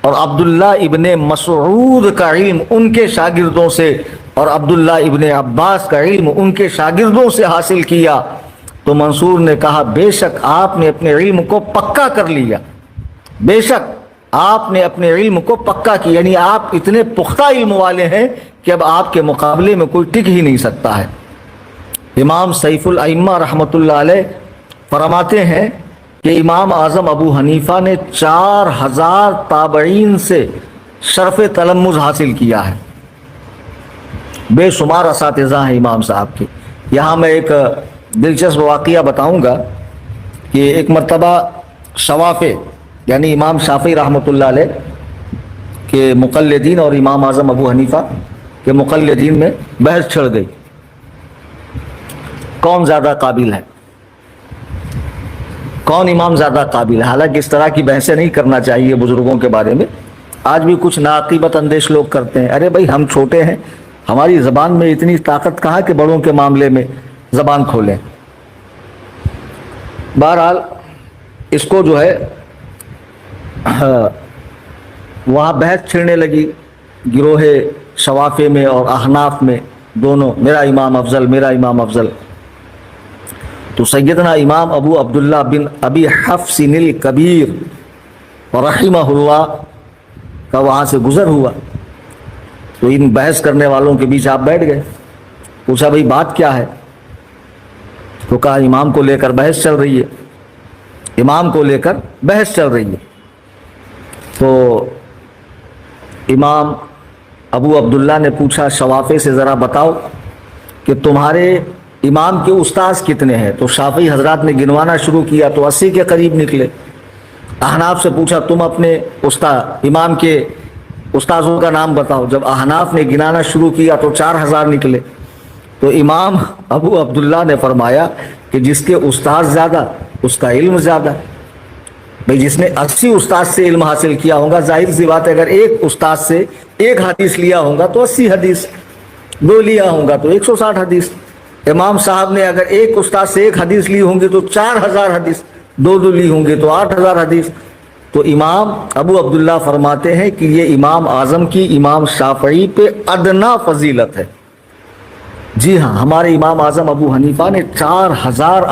اور عبداللہ ابن مسعود کا علم ان کے شاگردوں سے، اور عبداللہ ابن عباس کا علم ان کے شاگردوں سے حاصل کیا. تو منصور نے کہا بے شک آپ نے اپنے علم کو پکا کر لیا، بے شک آپ نے اپنے علم کو پکا کیا، یعنی آپ اتنے پختہ علم والے ہیں کہ اب آپ کے مقابلے میں کوئی ٹک ہی نہیں سکتا ہے. امام سیف الائمہ رحمۃ اللہ علیہ فرماتے ہیں کہ امام اعظم ابو حنیفہ نے 4000 تابعین سے شرف تلمذ حاصل کیا ہے. بے شمار اساتذہ ہیں امام صاحب کے. یہاں میں ایک دلچسپ واقعہ بتاؤں گا کہ ایک مرتبہ شوافع یعنی امام شافعی رحمۃ اللہ علیہ کے مقلدین اور امام اعظم ابو حنیفہ کے مقلدین میں بحث چھڑ گئی، کون زیادہ قابل ہے، کون امام زیادہ قابل ہے. حالانکہ اس طرح کی بحثیں نہیں کرنا چاہیے بزرگوں کے بارے میں. آج بھی کچھ ناعقیبت اندیش لوگ کرتے ہیں، ارے بھائی ہم چھوٹے ہیں، ہماری زبان میں اتنی طاقت کہاں کہ بڑوں کے معاملے میں زبان کھولیں. بہرحال اس کو جو ہے وہاں بحث چھڑنے لگی گروہ شوافع میں اور احناف میں دونوں، میرا امام افضل، میرا امام افضل. تو سیدنا امام ابو عبداللہ بن ابی حفص الکبیر رحمہ اللہ کا وہاں سے گزر ہوا. تو ان بحث کرنے والوں کے بیچ آپ بیٹھ گئے. پوچھا بھائی بات کیا ہے؟ تو کہا امام کو لے کر بحث چل رہی ہے. امام کو لے کر بحث چل رہی ہے. تو امام ابو عبداللہ نے پوچھا شوافی سے ذرا بتاؤ کہ تمہارے امام کے استاذ کتنے ہیں؟ تو شافعی حضرات نے گنوانا شروع کیا تو 80 کے قریب نکلے. احناف سے پوچھا تم اپنے امام کے استاذوں کا نام بتاؤ. جب احناف نے گنانا شروع کیا تو 4000 نکلے. تو امام ابو عبداللہ نے فرمایا کہ جس کے استاذ زیادہ اس کا علم زیادہ. بھئی جس نے 80 استاذ سے علم حاصل کیا ہوگا، ظاہر سی بات ہے اگر ایک استاذ سے ایک حدیث لیا ہوگا تو 80 حدیث، 2 لیا ہوگا تو 160 حدیث. امام صاحب نے اگر ایک استاذ سے ایک حدیث لی ہوں گی تو 4000 حدیث، 2 لی ہوں گی تو 8000 حدیث. تو امام ابو عبداللہ فرماتے ہیں کہ یہ امام اعظم کی امام شافعی پہ ادنا فضیلت ہے. جی ہاں، ہمارے امام اعظم ابو حنیفہ نے 4000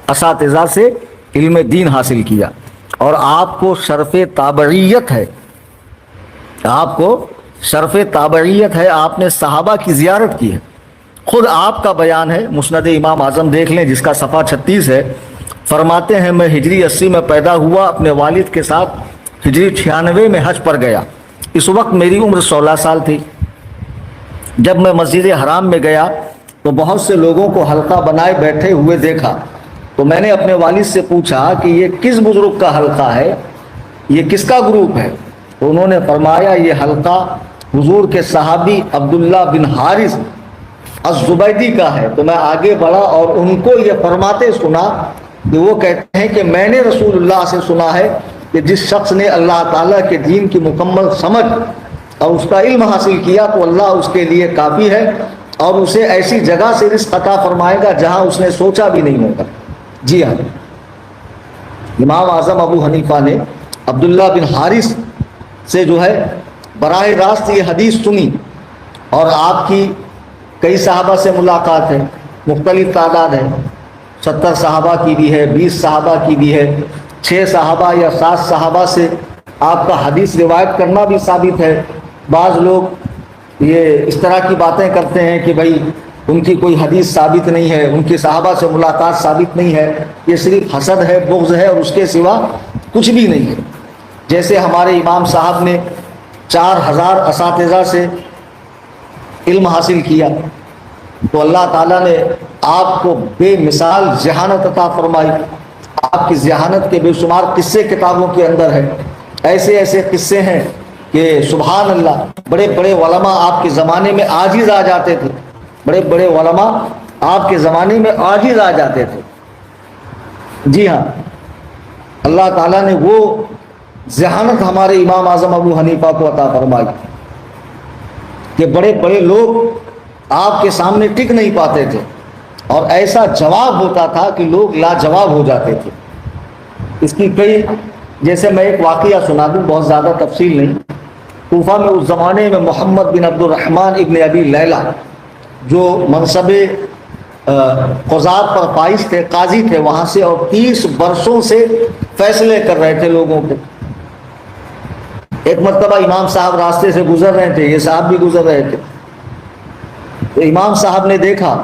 اساتذہ سے علم دین حاصل کیا، اور آپ کو شرف تابعیت ہے. آپ کو شرف تابعیت ہے، آپ نے صحابہ کی زیارت کی ہے. خود آپ کا بیان ہے، مسند امام اعظم دیکھ لیں جس کا صفحہ 36 ہے. فرماتے ہیں میں ہجری 80 میں پیدا ہوا، اپنے والد کے ساتھ ہجری 96 میں حج پر گیا. اس وقت میری عمر 16 سال تھی. جب میں مسجد حرام میں گیا تو بہت سے لوگوں کو حلقہ بنائے بیٹھے ہوئے دیکھا. تو میں نے اپنے والد سے پوچھا کہ یہ کس بزرگ کا حلقہ ہے، یہ کس کا گروپ ہے؟ تو انہوں نے فرمایا یہ حلقہ حضور کے صحابی عبداللہ بن حارث الزبیدی کا ہے. تو میں آگے بڑھا اور ان کو یہ فرماتے سنا کہ وہ کہتے ہیں کہ میں نے رسول اللہ سے سنا ہے کہ جس شخص نے اللہ تعالیٰ کے دین کی مکمل سمجھ اور اس کا علم حاصل کیا تو اللہ اس کے لیے کافی ہے، اور اسے ایسی جگہ سے رزق عطا فرمائے گا جہاں اس نے سوچا بھی نہیں ہوگا. جی ہاں، امام اعظم ابو حنیفہ نے عبداللہ بن حارث سے جو ہے براہ راست یہ حدیث سنی، اور آپ کی کئی صحابہ سے ملاقات ہے، مختلف تعداد ہے، 70 صحابہ کی بھی ہے، 20 صحابہ کی بھی ہے، 6 صحابہ یا 7 صحابہ سے آپ کا حدیث روایت کرنا بھی ثابت ہے. بعض لوگ یہ اس طرح کی باتیں کرتے ہیں کہ بھائی ان کی کوئی حدیث ثابت نہیں ہے، ان کی صحابہ سے ملاقات ثابت نہیں ہے، یہ صرف حسد ہے، بغض ہے، اور اس کے سوا کچھ بھی نہیں ہے. جیسے ہمارے امام صاحب نے 4000 اساتذہ سے علم حاصل کیا تو اللہ تعالیٰ نے آپ کو بے مثال ذہانت عطا فرمائی. آپ کی ذہانت کے بے شمار قصے کتابوں کے اندر ہے. ایسے ایسے قصے ہیں کہ سبحان اللہ، بڑے بڑے علماء آپ کے زمانے میں عاجز آ جاتے تھے، بڑے بڑے علماء آپ کے زمانے میں عاجز آ جاتے تھے. جی ہاں، اللہ تعالیٰ نے وہ ذہانت ہمارے امام اعظم ابو حنیفہ کو عطا فرمائی کہ بڑے بڑے لوگ آپ کے سامنے ٹک نہیں پاتے تھے، اور ایسا جواب ہوتا تھا کہ لوگ لاجواب ہو جاتے تھے. اس کی کئی، جیسے میں ایک واقعہ سنا دوں، بہت زیادہ تفصیل نہیں. کوفہ میں اس زمانے میں محمد بن عبد الرحمن ابن ابی لیلہ جو منصب قضات پر فائز تھے، قاضی تھے وہاں سے، اور 30 برسوں سے فیصلے کر رہے تھے لوگوں کے. ایک مرتبہ امام صاحب راستے سے گزر رہے تھے، یہ صاحب بھی گزر رہے تھے. تو امام صاحب نے دیکھا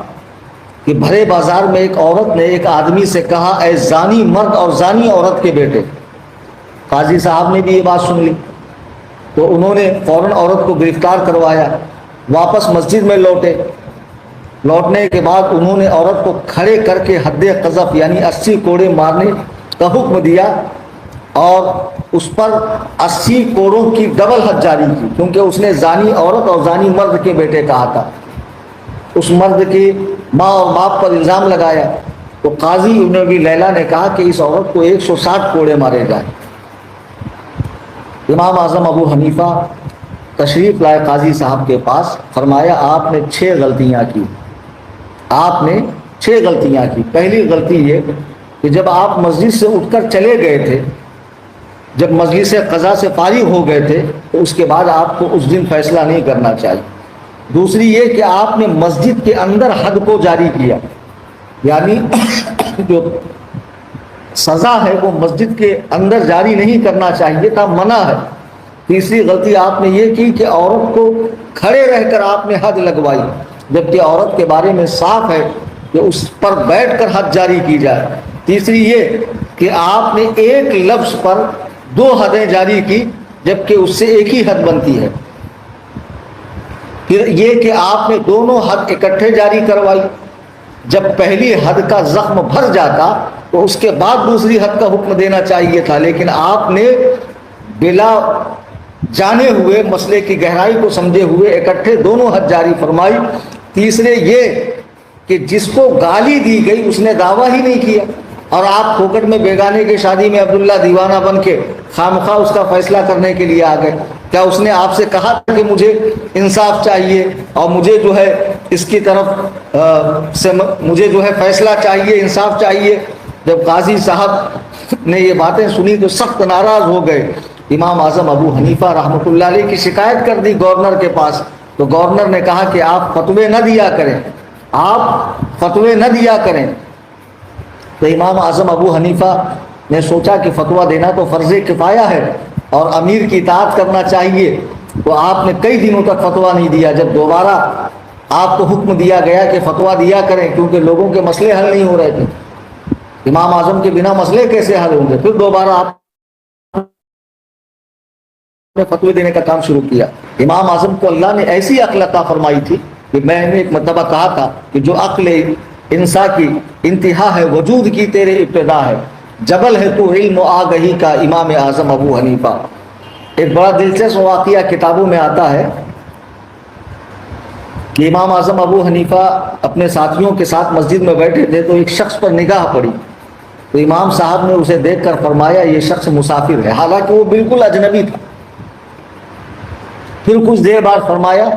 کہ بھرے بازار میں ایک عورت نے ایک آدمی سے کہا اے زانی مرد اور زانی عورت کے بیٹے. قاضی صاحب نے بھی یہ بات سن لی تو انہوں نے فوراً عورت کو گرفتار کروایا. واپس مسجد میں لوٹے. لوٹنے کے بعد انہوں نے عورت کو کھڑے کر کے حد قذف یعنی 80 کوڑے مارنے کا حکم دیا، اور اس پر 80 کوڑوں کی ڈبل حد جاری کی، کیونکہ اس نے زانی عورت اور زانی مرد کے بیٹے کہا تھا. اس مرد کی ماں اور باپ پر الزام لگایا. تو قاضی ابن ابی لیلہ نے کہا کہ اس عورت کو 160 کوڑے مارے جائیں. امام اعظم ابو حنیفہ تشریف لائے قاضی صاحب کے پاس. فرمایا آپ نے 6 غلطیاں کی. آپ نے 6 غلطیاں کی. پہلی غلطی یہ کہ جب آپ مسجد سے اٹھ کر چلے گئے تھے، جب مجلس قضا سے فارغ ہو گئے تھے، تو اس کے بعد آپ کو اس دن فیصلہ نہیں کرنا چاہیے. دوسری یہ کہ آپ نے مسجد کے اندر حد کو جاری کیا، یعنی جو سزا ہے وہ مسجد کے اندر جاری نہیں کرنا چاہیے تھا، منع ہے. تیسری غلطی آپ نے یہ کی کہ عورت کو کھڑے رہ کر آپ نے حد لگوائی، جبکہ عورت کے بارے میں صاف ہے کہ اس پر بیٹھ کر حد جاری کی جائے. تیسری یہ کہ آپ نے ایک لفظ پر 2 حدیں جاری کی جبکہ اس سے ایک ہی حد بنتی ہے. پھر یہ کہ آپ نے دونوں حد اکٹھے جاری کروائی. جب پہلی حد کا زخم بھر جاتا تو اس کے بعد دوسری حد کا حکم دینا چاہیے تھا، لیکن آپ نے بلا جانے ہوئے، مسئلے کی گہرائی کو سمجھے ہوئے اکٹھے دونوں حد جاری فرمائی. تیسرے یہ کہ جس کو گالی دی گئی اس نے دعویٰ ہی نہیں کیا، اور آپ پھوکٹ میں بیگانے کی شادی میں عبداللہ دیوانہ بن کے خامخواہ اس کا فیصلہ کرنے کے لیے آ گئے. کیا اس نے آپ سے کہا تھا کہ مجھے انصاف چاہیے اور مجھے جو ہے اس کی طرف سے مجھے جو ہے فیصلہ چاہیے، انصاف چاہیے؟ جب قاضی صاحب نے یہ باتیں سنی تو سخت ناراض ہو گئے. امام اعظم ابو حنیفہ رحمۃ اللہ علیہ کی شکایت کر دی گورنر کے پاس. تو گورنر نے کہا کہ آپ فتوے نہ دیا کریں، آپ فتوے نہ دیا کریں. تو امام اعظم ابو حنیفہ نے سوچا کہ فتویٰ دینا تو فرض کفایہ ہے اور امیر کی اطاعت کرنا چاہیے. تو آپ نے کئی دنوں تک فتویٰ نہیں دیا. جب دوبارہ آپ کو حکم دیا گیا کہ فتویٰ دیا کریں کیونکہ لوگوں کے مسئلے حل نہیں ہو رہے تھے، امام اعظم کے بنا مسئلے کیسے حل ہوں گے، پھر دوبارہ آپ نے فتوے دینے کا کام شروع کیا. امام اعظم کو اللہ نے ایسی عقل عطا فرمائی تھی کہ میں نے ایک مرتبہ کہا تھا کہ جو عقل انسان کی انتہا ہے وجود کی تیرے ابتدا ہے، جبل ہے تو علم و آگہی کا امام اعظم ابو حنیفہ. ایک بڑا دلچسپ واقعہ کتابوں میں آتا ہے کہ امام اعظم ابو حنیفہ اپنے ساتھیوں کے ساتھ مسجد میں بیٹھے تھے تو ایک شخص پر نگاہ پڑی. تو امام صاحب نے اسے دیکھ کر فرمایا یہ شخص مسافر ہے، حالانکہ وہ بالکل اجنبی تھا. پھر کچھ دیر بعد فرمایا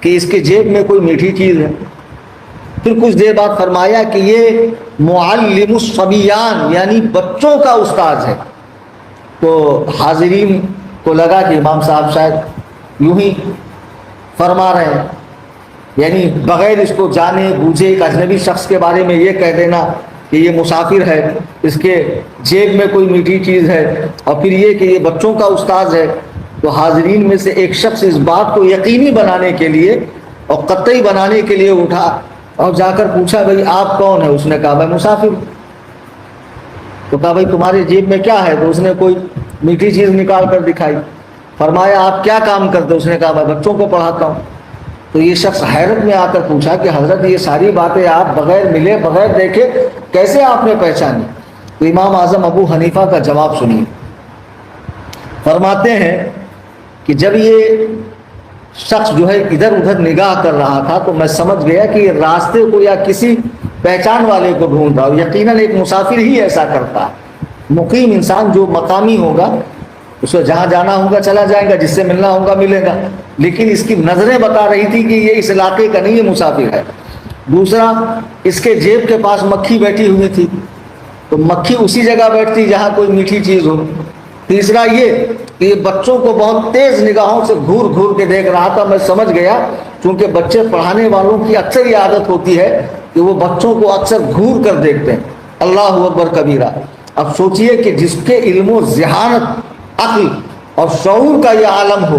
کہ اس کے جیب میں کوئی میٹھی چیز ہے. پھر کچھ دیر بعد فرمایا کہ یہ معلم الصبیان یعنی بچوں کا استاد ہے. تو حاضرین کو لگا کہ امام صاحب شاید یوں ہی فرما رہے ہیں، یعنی بغیر اس کو جانے بوجھے ایک اجنبی شخص کے بارے میں یہ کہہ دینا کہ یہ مسافر ہے، اس کے جیب میں کوئی میٹھی چیز ہے، اور پھر یہ کہ یہ بچوں کا استاد ہے. تو حاضرین میں سے ایک شخص اس بات کو یقینی بنانے کے لیے اور قطعی بنانے کے لیے اٹھا اور جا کر پوچھا بھائی آپ کون ہیں؟ اس نے کہا میں مسافر. تو کہا بھائی تمہارے جیب میں کیا ہے؟ تو اس نے کوئی میٹھی چیز نکال کر دکھائی. فرمایا آپ کیا کام کرتے؟ اس نے کہا میں بچوں کو پڑھاتا ہوں. تو یہ شخص حیرت میں آ کر پوچھا کہ حضرت یہ ساری باتیں آپ بغیر ملے بغیر دیکھے کیسے آپ نے پہچانی؟ تو امام اعظم ابو حنیفہ کا جواب سنیے. فرماتے ہیں کہ جب یہ شخص جو ہے ادھر ادھر نگاہ کر رہا تھا تو میں سمجھ گیا کہ یہ راستے کو یا کسی پہچان والے کو ڈھونڈ رہا ہوں. یقیناً ایک مسافر ہی ایسا کرتا ہے. مقیم انسان جو مقامی ہوگا اس کو جہاں جانا ہوگا چلا جائے گا، جس سے ملنا ہوگا ملے گا، لیکن اس کی نظریں بتا رہی تھی کہ یہ اس علاقے کا نہیں، یہ مسافر ہے. دوسرا، اس کے جیب کے پاس مکھی بیٹھی ہوئی تھی تو مکھی اسی جگہ بیٹھتی جہاں کوئی میٹھی چیز ہو. تیسرا یہ کہ یہ بچوں کو بہت تیز نگاہوں سے گھور گھور کے دیکھ رہا تھا. میں سمجھ گیا چونکہ بچے پڑھانے والوں کی اکثر یہ عادت ہوتی ہے کہ وہ بچوں کو اکثر گھور کر دیکھتے ہیں. اللہ اکبر کبیرہ. اب سوچئے کہ جس کے علم و ذہانت، عقل اور شعور کا یہ عالم ہو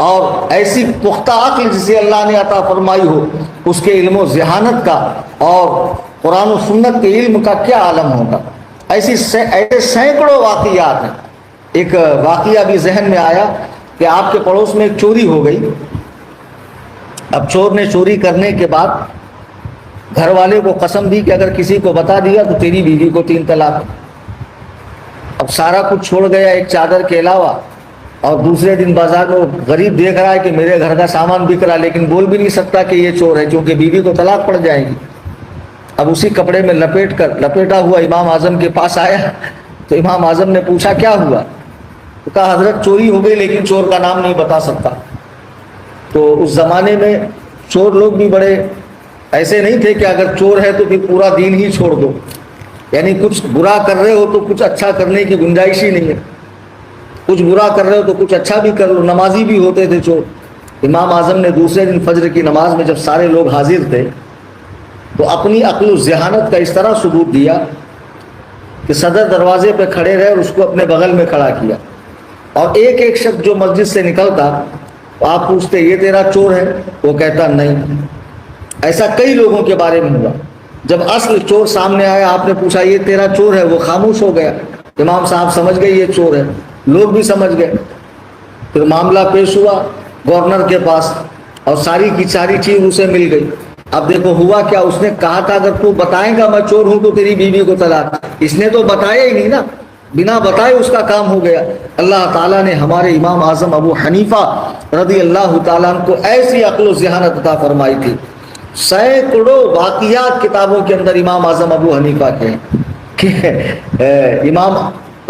اور ایسی پختہ عقل جسے اللہ نے عطا فرمائی ہو، اس کے علم و ذہانت کا اور قرآن و سنت کے علم کا کیا عالم ہوگا. ایسے سینکڑوں واقعات ہیں. ایک واقعہ بھی ذہن میں آیا کہ آپ کے پڑوس میں ایک چوری ہو گئی. اب چور نے چوری کرنے کے بعد گھر والے کو قسم دی کہ اگر کسی کو بتا دیا تو تیری بیوی کو 3 طلاق. اب سارا کچھ چھوڑ گیا ایک چادر کے علاوہ، اور دوسرے دن بازار میں غریب دیکھ رہا ہے کہ میرے گھر کا سامان بک رہا، لیکن بول بھی نہیں سکتا کہ یہ چور ہے کیونکہ بیوی کو طلاق پڑ جائے گی. اب اسی کپڑے میں لپیٹا ہوا امام اعظم کے پاس آیا تو امام اعظم نے پوچھا کیا ہوا؟ تو کہا حضرت چوری ہو گئی لیکن چور کا نام نہیں بتا سکتا. تو اس زمانے میں چور لوگ بھی بڑے ایسے نہیں تھے کہ اگر چور ہے تو پھر پورا دین ہی چھوڑ دو، یعنی کچھ برا کر رہے ہو تو کچھ اچھا کرنے کی گنجائش ہی نہیں ہے، کچھ برا کر رہے ہو تو کچھ اچھا بھی کر لو. نمازی بھی ہوتے تھے چور. امام اعظم نے دوسرے دن فجر کی نماز میں جب سارے لوگ حاضر تھے تو اپنی عقل و ذہانت کا اس طرح ثبوت دیا کہ صدر دروازے پہ کھڑے رہے اور اس کو اپنے بغل میں کھڑا کیا، اور ایک ایک شخص جو مسجد سے نکلتا آپ پوچھتے یہ تیرا چور ہے؟ وہ کہتا نہیں. ایسا کئی لوگوں کے بارے میں ہوا. جب اصل چور سامنے آیا آپ نے پوچھا یہ تیرا چور ہے؟ وہ خاموش ہو گیا. امام صاحب سمجھ گئے یہ چور ہے، لوگ بھی سمجھ گئے۔ پھر معاملہ پیش ہوا گورنر کے پاس اور ساری کی ساری چیز اسے مل گئی۔ اب دیکھو ہوا کیا، اس نے کہا تھا اگر تو بتائیں گا میں چور ہوں تو تیری بیوی کو طلاق، اس نے تو بتایا ہی نہیں نا، بنا بتائے اس کا کام ہو گیا۔ اللہ تعالیٰ نے ہمارے امام اعظم ابو حنیفہ رضی اللہ تعالیٰ عنہ کو ایسی عقل و ذہانت عطا فرمائی تھی، سینکڑوں واقعات کتابوں کے اندر امام اعظم ابو حنیفہ کے ہیں کہ امام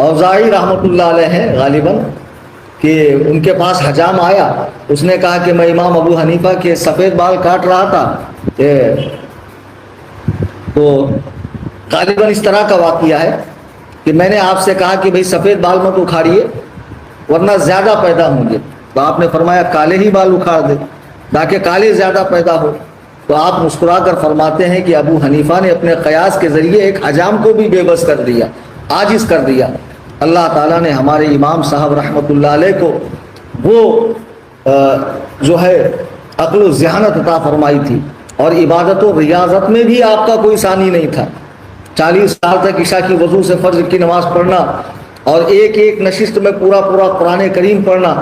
اوزاعی رحمۃ اللہ علیہ ہیں غالباً، کہ ان کے پاس حجام آیا، اس نے کہا کہ میں امام ابو حنیفہ کے سفید بال کاٹ رہا تھا، تو غالباً اس طرح کا واقعہ ہے کہ میں نے آپ سے کہا کہ بھئی سفید بال مت اکھاڑیے ورنہ زیادہ پیدا ہوں گے، تو آپ نے فرمایا کالے ہی بال اکھاڑ دے تاکہ کالے زیادہ پیدا ہو۔ تو آپ مسکرا کر فرماتے ہیں کہ ابو حنیفہ نے اپنے قیاس کے ذریعے ایک حجام کو بھی بے بس کر دیا، عاجز کر دیا۔ اللہ تعالیٰ نے ہمارے امام صاحب رحمۃ اللہ علیہ کو وہ جو ہے عقل و ذہانت عطا فرمائی تھی، اور عبادت و ریاضت میں بھی آپ کا کوئی ثانی نہیں تھا۔ 40 سال تک عشاء کی وضو سے فجر کی نماز پڑھنا اور ایک ایک نشست میں پورا قرآن کریم پڑھنا،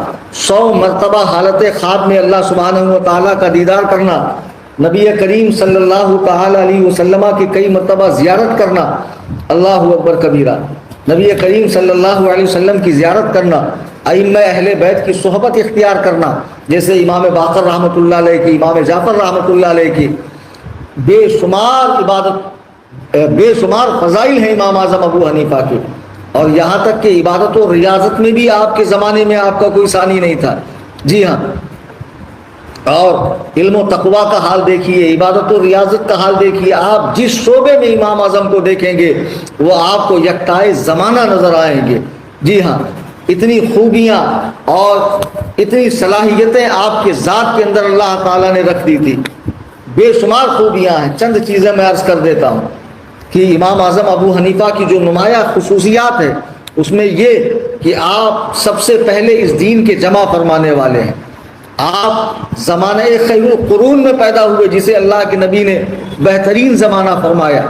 100 مرتبہ حالت خواب میں اللہ سبحانہ و تعالیٰ کا دیدار کرنا، نبی کریم صلی اللہ تعالی علیہ وسلم کی کئی مرتبہ زیارت کرنا، اللہ اکبر کبیرہ، نبی کریم صلی اللہ علیہ وسلم کی زیارت کرنا، ائمہ اہل بیت کی صحبت اختیار کرنا، جیسے امام باقر رحمۃ اللہ علیہ کی، امام جعفر رحمۃ اللہ علیہ کی، بے شمار فضائل ہیں امام اعظم ابو حنیفہ کے، اور یہاں تک کہ عبادت و ریاضت میں بھی آپ کے زمانے میں آپ کا کوئی ثانی نہیں تھا۔ جی ہاں، اور علم و تقویٰ کا حال دیکھیے، عبادت و ریاضت کا حال دیکھیے، آپ جس شعبے میں امام اعظم کو دیکھیں گے وہ آپ کو یکتائے زمانہ نظر آئیں گے۔ جی ہاں، اتنی خوبیاں اور اتنی صلاحیتیں آپ کے ذات کے اندر اللہ تعالیٰ نے رکھ دی تھی، بے شمار خوبیاں ہیں۔ چند چیزیں میں عرض کر دیتا ہوں کہ امام اعظم ابو حنیفہ کی جو نمایاں خصوصیات ہے اس میں یہ کہ آپ سب سے پہلے اس دین کے جمع فرمانے والے ہیں۔ آپ زمانہ خیر القرون میں پیدا ہوئے، جسے اللہ کے نبی نے بہترین زمانہ فرمایا۔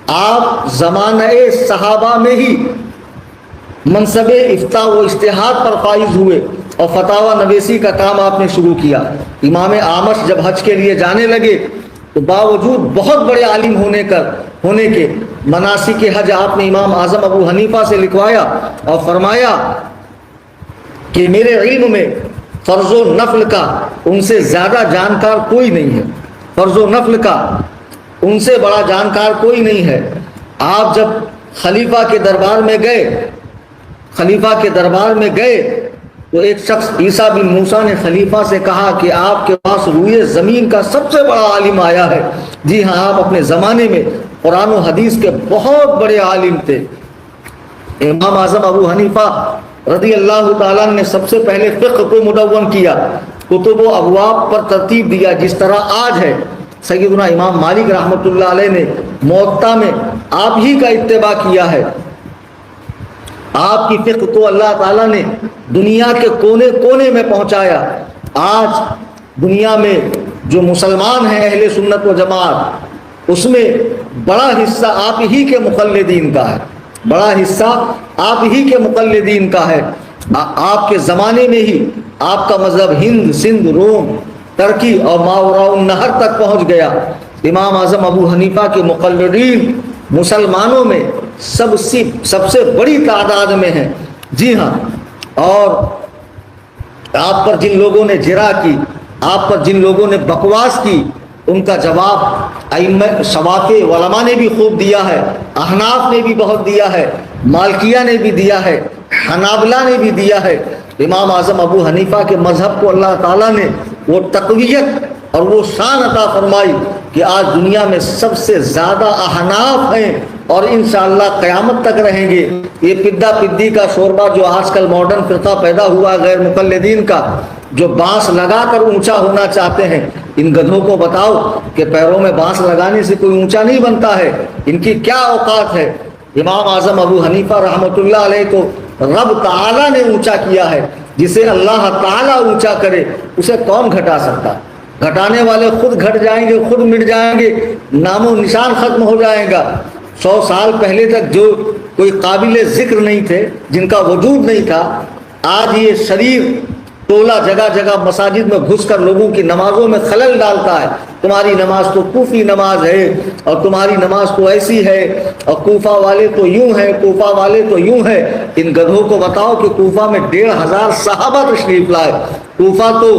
آپ زمانہ صحابہ میں ہی منصب افتاء و اجتہاد پر فائز ہوئے اور فتاوی نویسی کا کام آپ نے شروع کیا۔ امام اعمش جب حج کے لیے جانے لگے تو باوجود بہت بڑے عالم ہونے کے مناسک حج آپ نے امام اعظم ابو حنیفہ سے لکھوایا اور فرمایا کہ میرے علم میں فرض و نفل کا ان سے زیادہ جانکار کوئی نہیں ہے، فرض و نفل کا ان سے بڑا جانکار کوئی نہیں ہے۔ آپ جب خلیفہ کے دربار میں گئے تو ایک شخص عیسیٰ بن موسیٰ نے خلیفہ سے کہا کہ آپ کے پاس روئے زمین کا سب سے بڑا عالم آیا ہے۔ جی ہاں، آپ اپنے زمانے میں قرآن و حدیث کے بہت بڑے عالم تھے۔ امام اعظم ابو حنیفہ رضی اللہ تعالیٰ نے سب سے پہلے فقہ کو مدون کیا، کتب و ابواب پر ترتیب دیا، جس طرح آج ہے۔ سیدنا امام مالک رحمۃ اللہ علیہ نے موطا میں آپ ہی کا اتباع کیا ہے۔ آپ کی فقہ کو اللہ تعالیٰ نے دنیا کے کونے کونے میں پہنچایا۔ آج دنیا میں جو مسلمان ہیں اہل سنت و جماعت، اس میں بڑا حصہ آپ ہی کے مقلدین کا ہے، بڑا حصہ آپ ہی کے مقلدین کا ہے۔ آپ کے زمانے میں ہی آپ کا مذہب ہند، سندھ، روم، ترکی اور ماوراء النہر تک پہنچ گیا۔ امام اعظم ابو حنیفہ کے مقلدین مسلمانوں میں سب سے بڑی تعداد میں ہیں۔ جی ہاں، اور آپ پر جن لوگوں نے جرح کی، آپ پر جن لوگوں نے بکواس کی، ان کا جواب ائمہ شوافع علماء نے بھی خوب دیا ہے، احناف نے بھی بہت دیا ہے، مالکیہ نے بھی دیا ہے، حنابلہ نے بھی دیا ہے۔ امام اعظم ابو حنیفہ کے مذہب کو اللہ تعالیٰ نے وہ تقویت اور وہ شان عطا فرمائی کہ آج دنیا میں سب سے زیادہ احناف ہیں اور انشاءاللہ قیامت تک رہیں گے۔ یہ پدہ پدی کا شوربہ جو آج کل ماڈرن فرقہ پیدا ہوا غیر مقلدین کا، جو بانس لگا کر اونچا ہونا چاہتے ہیں، ان گدھوں کو بتاؤ کہ پیروں میں بانس لگانے سے کوئی اونچا نہیں بنتا ہے، ان کی کیا اوقات ہے۔ امام اعظم ابو حنیفہ رحمۃ اللہ علیہ کو رب تعالیٰ نے اونچا کیا ہے۔ جسے اللہ تعالیٰ اونچا کرے اسے کون گھٹا سکتا؟ گھٹانے والے خود گھٹ جائیں گے، خود مٹ جائیں گے، نام و نشان ختم ہو جائے گا۔ 100 سال پہلے تک جو کوئی قابل ذکر نہیں تھے، جن کا وجود نہیں تھا، آج یہ شریر ٹولہ جگہ جگہ مساجد میں گھس کر لوگوں کی نمازوں میں خلل ڈالتا ہے۔ تمہاری نماز تو کوفی نماز ہے، اور تمہاری نماز تو ایسی ہے، اور کوفہ والے تو یوں ہیں، کوفہ والے تو یوں ہیں۔ ان گدھوں کو بتاؤ کہ کوفہ میں 1500 صحابہ تشریف لائے۔ کوفہ تو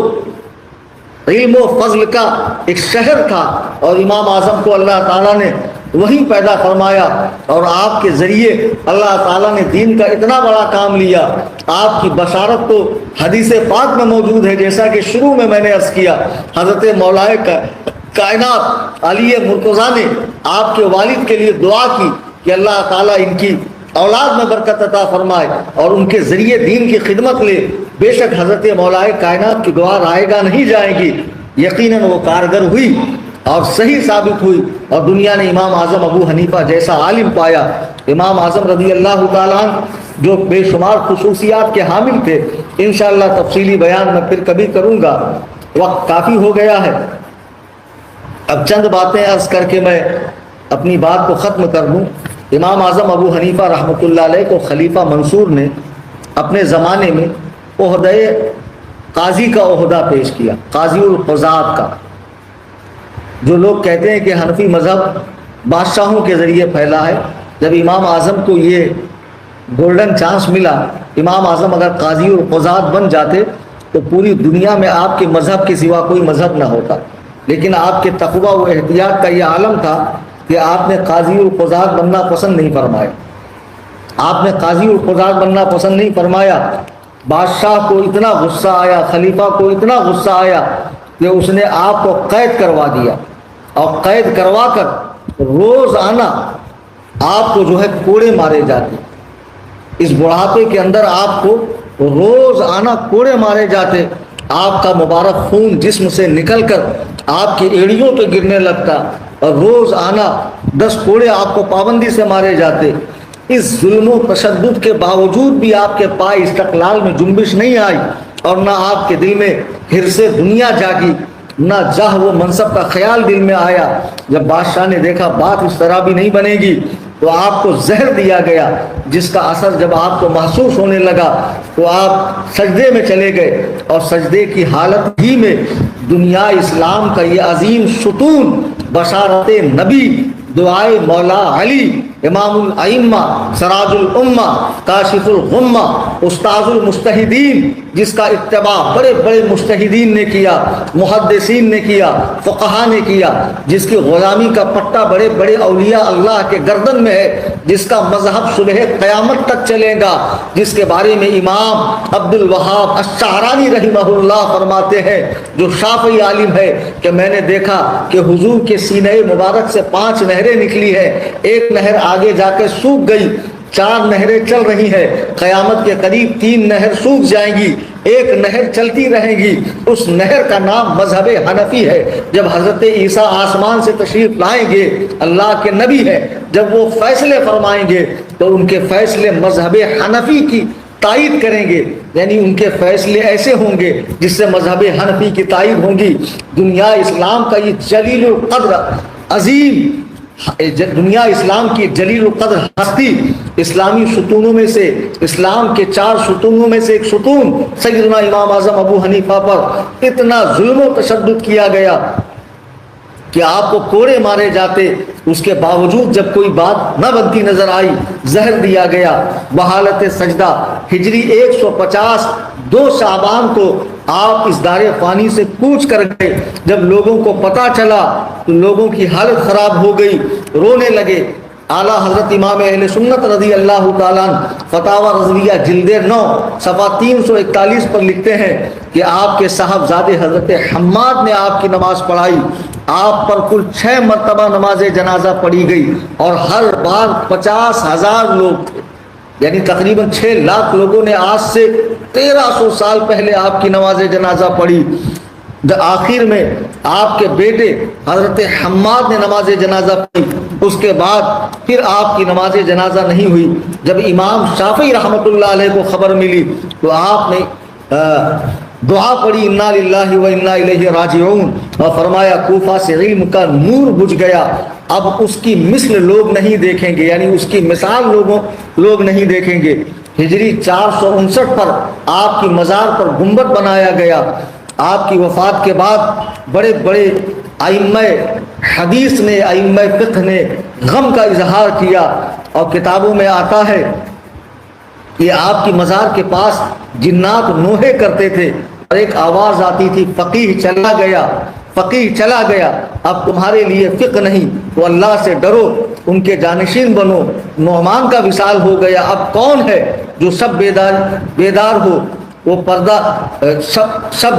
علم و فضل کا ایک شہر تھا، اور امام اعظم کو اللہ تعالیٰ نے وہیں پیدا فرمایا، اور آپ کے ذریعے اللہ تعالیٰ نے دین کا اتنا بڑا کام لیا۔ آپ کی بشارت تو حدیث پاک میں موجود ہے، جیسا کہ شروع میں نے عرض کیا، حضرت مولا کائنات علی مرتضیٰ نے آپ کے والد کے لیے دعا کی کہ اللہ تعالیٰ ان کی اولاد میں برکت عطا فرمائے اور ان کے ذریعے دین کی خدمت لے۔ بے شک حضرت مولا کائنات کی دعا رائے گا نہیں جائے گی، یقیناً وہ کارگر ہوئی اور صحیح ثابت ہوئی، اور دنیا نے امام اعظم ابو حنیفہ جیسا عالم پایا۔ امام اعظم رضی اللہ تعالیٰ عنہ جو بے شمار خصوصیات کے حامل تھے، انشاءاللہ تفصیلی بیان میں پھر کبھی کروں گا، وقت کافی ہو گیا ہے۔ اب چند باتیں عرض کر کے میں اپنی بات کو ختم کر دوں۔ امام اعظم ابو حنیفہ رحمۃ اللہ علیہ کو خلیفہ منصور نے اپنے زمانے میں عہدہ قاضی کا عہدہ پیش کیا، قاضی القضات کا۔ جو لوگ کہتے ہیں کہ حنفی مذہب بادشاہوں کے ذریعے پھیلا ہے، جب امام اعظم کو یہ گولڈن چانس ملا، امام اعظم اگر قاضی القضات بن جاتے تو پوری دنیا میں آپ کے مذہب کے سوا کوئی مذہب نہ ہوتا، لیکن آپ کے تقویٰ و احتیاط کا یہ عالم تھا کہ آپ نے قاضی القضات بننا پسند نہیں فرمایا۔ آپ نے قاضی القضات بننا پسند نہیں فرمایا۔ بادشاہ کو اتنا غصہ آیا، خلیفہ کو اتنا غصہ آیا کہ اس نے آپ کو قید کروا دیا، اور قید کروا کر روزانہ آپ کو جو ہے کوڑے مارے جاتے۔ اس بڑھاپے کے اندر آپ کو روزانہ کوڑے مارے جاتے، آپ کا مبارک خون جسم سے نکل کر آپ کی ایڑیوں پہ گرنے لگتا، اور روزانہ 10 کوڑے آپ کو پابندی سے مارے جاتے۔ اس ظلم و تشدد کے باوجود بھی آپ کے پائے استقلال میں جنبش نہیں آئی، اور نہ آپ کے دل میں حرص دنیا جاگی، نہ جاہ و منصب کا خیال دل میں آیا۔ جب بادشاہ نے دیکھا بات اس طرح بھی نہیں بنے گی تو آپ کو زہر دیا گیا، جس کا اثر جب آپ کو محسوس ہونے لگا تو آپ سجدے میں چلے گئے، اور سجدے کی حالت ہی میں دنیا اسلام کا یہ عظیم ستون، بشارت نبی، دعائے مولا علی، امام الائمہ، سراج الامہ، کاشف الغمہ، استاذ المجتہدین، جس کا اتباع بڑے بڑے مجتہدین نے کیا، محدثین نے کیا، فقہا نے کیا، جس کی غلامی کا پٹا بڑے بڑے اولیاء اللہ کے گردن میں ہے، جس کا مذہب صبح قیامت تک چلے گا، جس کے بارے میں امام عبد الوہاب الشعرانی رحمہ اللہ فرماتے ہیں، جو شافعی عالم ہے، کہ میں نے دیکھا کہ حضور کے سینہ مبارک سے 5 نہریں نکلی ہیں، ایک نہر آگے جا کے سوکھ گئی، 4 نہریں چل رہی ہیں، قیامت کے قریب 3 نہر سوکھ جائیں گی، ایک نہر چلتی رہے گی۔ اس نہر کا نام مذہب حنفی ہے۔ جب حضرت عیسیٰ آسمان سے تشریف لائیں گے، اللہ کے نبی ہیں، جب وہ فیصلے فرمائیں گے تو ان کے فیصلے مذہب حنفی کی تائید کریں گے، یعنی ان کے فیصلے ایسے ہوں گے جس سے مذہب حنفی کی تائید ہوں گی۔ دنیا اسلام کا یہ جلیل القدر عظیم، دنیا اسلام کی جلیل القدر ہستی، اسلامی ستونوں میں سے، اسلام کے 4 ستونوں میں سے ایک ستون سیدنا امام اعظم ابو حنیفہ پر اتنا ظلم و تشدد کیا گیا کہ آپ کو کوڑے مارے جاتے، اس کے باوجود جب کوئی بات نہ بنتی نظر آئی، زہر دیا گیا۔ بحالت سجدہ ہجری 150 2 شعبان کو آپ اس دار فانی سے کوچ کر گئے۔ جب لوگوں کو پتہ چلا تو لوگوں کی حالت خراب ہو گئی، رونے لگے۔ اعلیٰ حضرت امام اہل سنت رضی اللہ تعالیٰ عنہ فتاوی رضویہ جلد 9 صفحہ 341 پر لکھتے ہیں کہ آپ کے صاحبزادے حضرت حماد نے آپ کی نماز پڑھائی، آپ پر کل 6 مرتبہ نماز جنازہ پڑھی گئی، اور ہر بار 50,000 لوگ تھے، یعنی تقریباً 6 لاکھ لوگوں نے آج سے 1300 سال پہلے آپ کی نماز جنازہ پڑھی۔ آخر میں آپ کے بیٹے حضرت حماد نے نماز جنازہ پڑھی، اس کے بعد پھر آپ کی نماز جنازہ نہیں ہوئی۔ جب امام شافعی رحمۃ اللہ علیہ کو خبر ملی تو آپ نے دعا پڑھی انا للہ و انا الیہ راجعون، اور فرمایا کوفہ سے علم کا نور بجھ گیا، اب اس کی مثل لوگ نہیں دیکھیں گے، یعنی اس کی مثال لوگ نہیں دیکھیں گے۔ ہجری 459 پر آپ کی مزار پر گنبد بنایا گیا۔ آپ کی وفات کے بعد بڑے بڑے ائمہ حدیث نے، ائمہ فقہ نے غم کا اظہار کیا، اور کتابوں میں آتا ہے کہ آپ کی مزار کے پاس جنات نوحے کرتے تھے، اور ایک آواز آتی تھی فقیہ چلا گیا، فقیہ چلا گیا، اب تمہارے لیے فقہ نہیں تو اللہ سے ڈرو، ان کے جانشین بنو۔ نعمان کا وصال ہو گیا، اب کون ہے جو سب بیدار ہو، وہ پردہ سب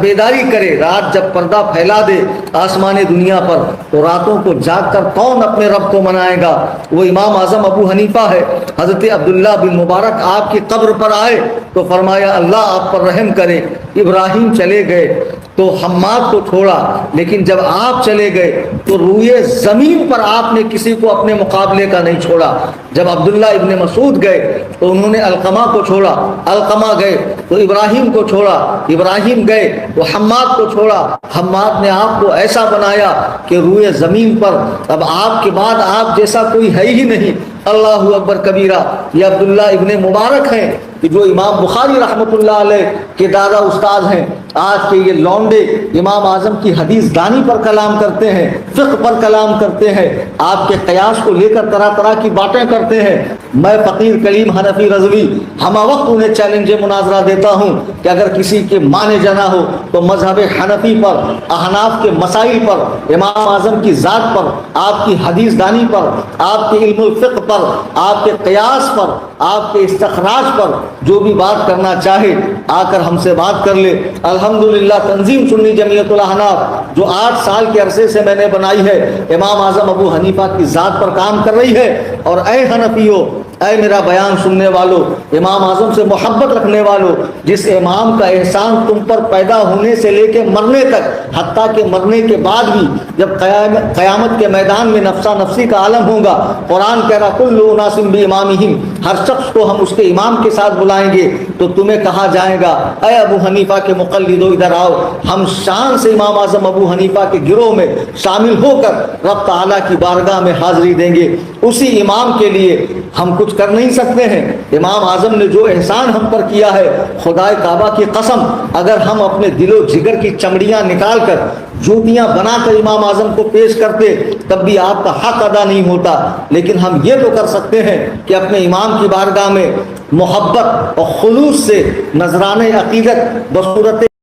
بیداری کرے، رات جب پردہ پھیلا دے آسمان دنیا پر تو راتوں کو جاگ کر کون اپنے رب کو منائے گا؟ وہ امام اعظم ابو حنیفہ ہے۔ حضرت عبداللہ بن مبارک آپ کی قبر پر آئے تو فرمایا اللہ آپ پر رحم کرے، ابراہیم چلے گئے تو حماد کو چھوڑا، لیکن جب آپ چلے گئے تو روئے زمین پر آپ نے کسی کو اپنے مقابلے کا نہیں چھوڑا۔ جب عبداللہ ابن مسعود گئے تو انہوں نے علقمہ کو چھوڑا، علقمہ گئے تو ابراہیم کو چھوڑا، ابراہیم گئے تو حماد کو چھوڑا، حماد نے آپ کو ایسا بنایا کہ روئے زمین پر اب آپ کے بعد آپ جیسا کوئی ہے ہی نہیں۔ اللہ اکبر کبیرہ۔ یہ عبداللہ ابن مبارک ہیں کہ جو امام بخاری رحمۃ اللہ علیہ کے دادا استاد ہیں۔ آج کے یہ لونڈے امام اعظم کی حدیث دانی پر کلام کرتے ہیں، فقہ پر کلام کرتے ہیں، آپ کے قیاس کو لے کر طرح طرح کی باتیں کرتے ہیں۔ میں فقیر کلیم حنفی رضوی ہمہ وقت انہیں چیلنج مناظرہ دیتا ہوں کہ اگر کسی کے مانے جانا ہو تو مذہب حنفی پر، احناف کے مسائل پر، امام اعظم کی ذات پر، آپ کی حدیث دانی پر، آپ کے علم الفقہ پر، آپ کے قیاس پر، آپ کے استخراج پر جو بھی بات کرنا چاہے آ کر ہم سے بات کر لے۔ الحمدللہ تنظیم سنی جمعیت الاحناف جو 8 سال کے عرصے سے میں نے بنائی ہے، امام اعظم ابو حنیفہ کی ذات پر کام کر رہی ہے۔ اور اے حنفیو، اے میرا بیان سننے والوں، امام اعظم سے محبت رکھنے والوں، جس امام کا احسان تم پر پیدا ہونے سے لے کے مرنے تک، حتیٰ کہ مرنے کے بعد بھی جب قیامت کے میدان میں نفسا نفسی کا عالم ہوگا، قرآن کہہ رہا کل اناس بامامہم، ہر شخص کو ہم اس کے امام کے ساتھ بلائیں گے، تو تمہیں کہا جائے گا اے ابو حنیفہ کے مقلدو ادھر آؤ، ہم شان سے امام اعظم ابو حنیفہ کے گروہ میں شامل ہو کر رب تعالیٰ کی بارگاہ میں حاضری دیں گے۔ اسی امام کے لیے ہم کچھ کر نہیں سکتے ہیں۔ امام اعظم نے جو احسان ہم پر کیا ہے، خدائے کعبہ کی قسم، اگر ہم اپنے دل و جگر کی چمڑیاں نکال کر جوتیاں بنا کر امام اعظم کو پیش کرتے تب بھی آپ کا حق ادا نہیں ہوتا، لیکن ہم یہ تو کر سکتے ہیں کہ اپنے امام کی بارگاہ میں محبت اور خلوص سے نذرانہ عقیدت بصورت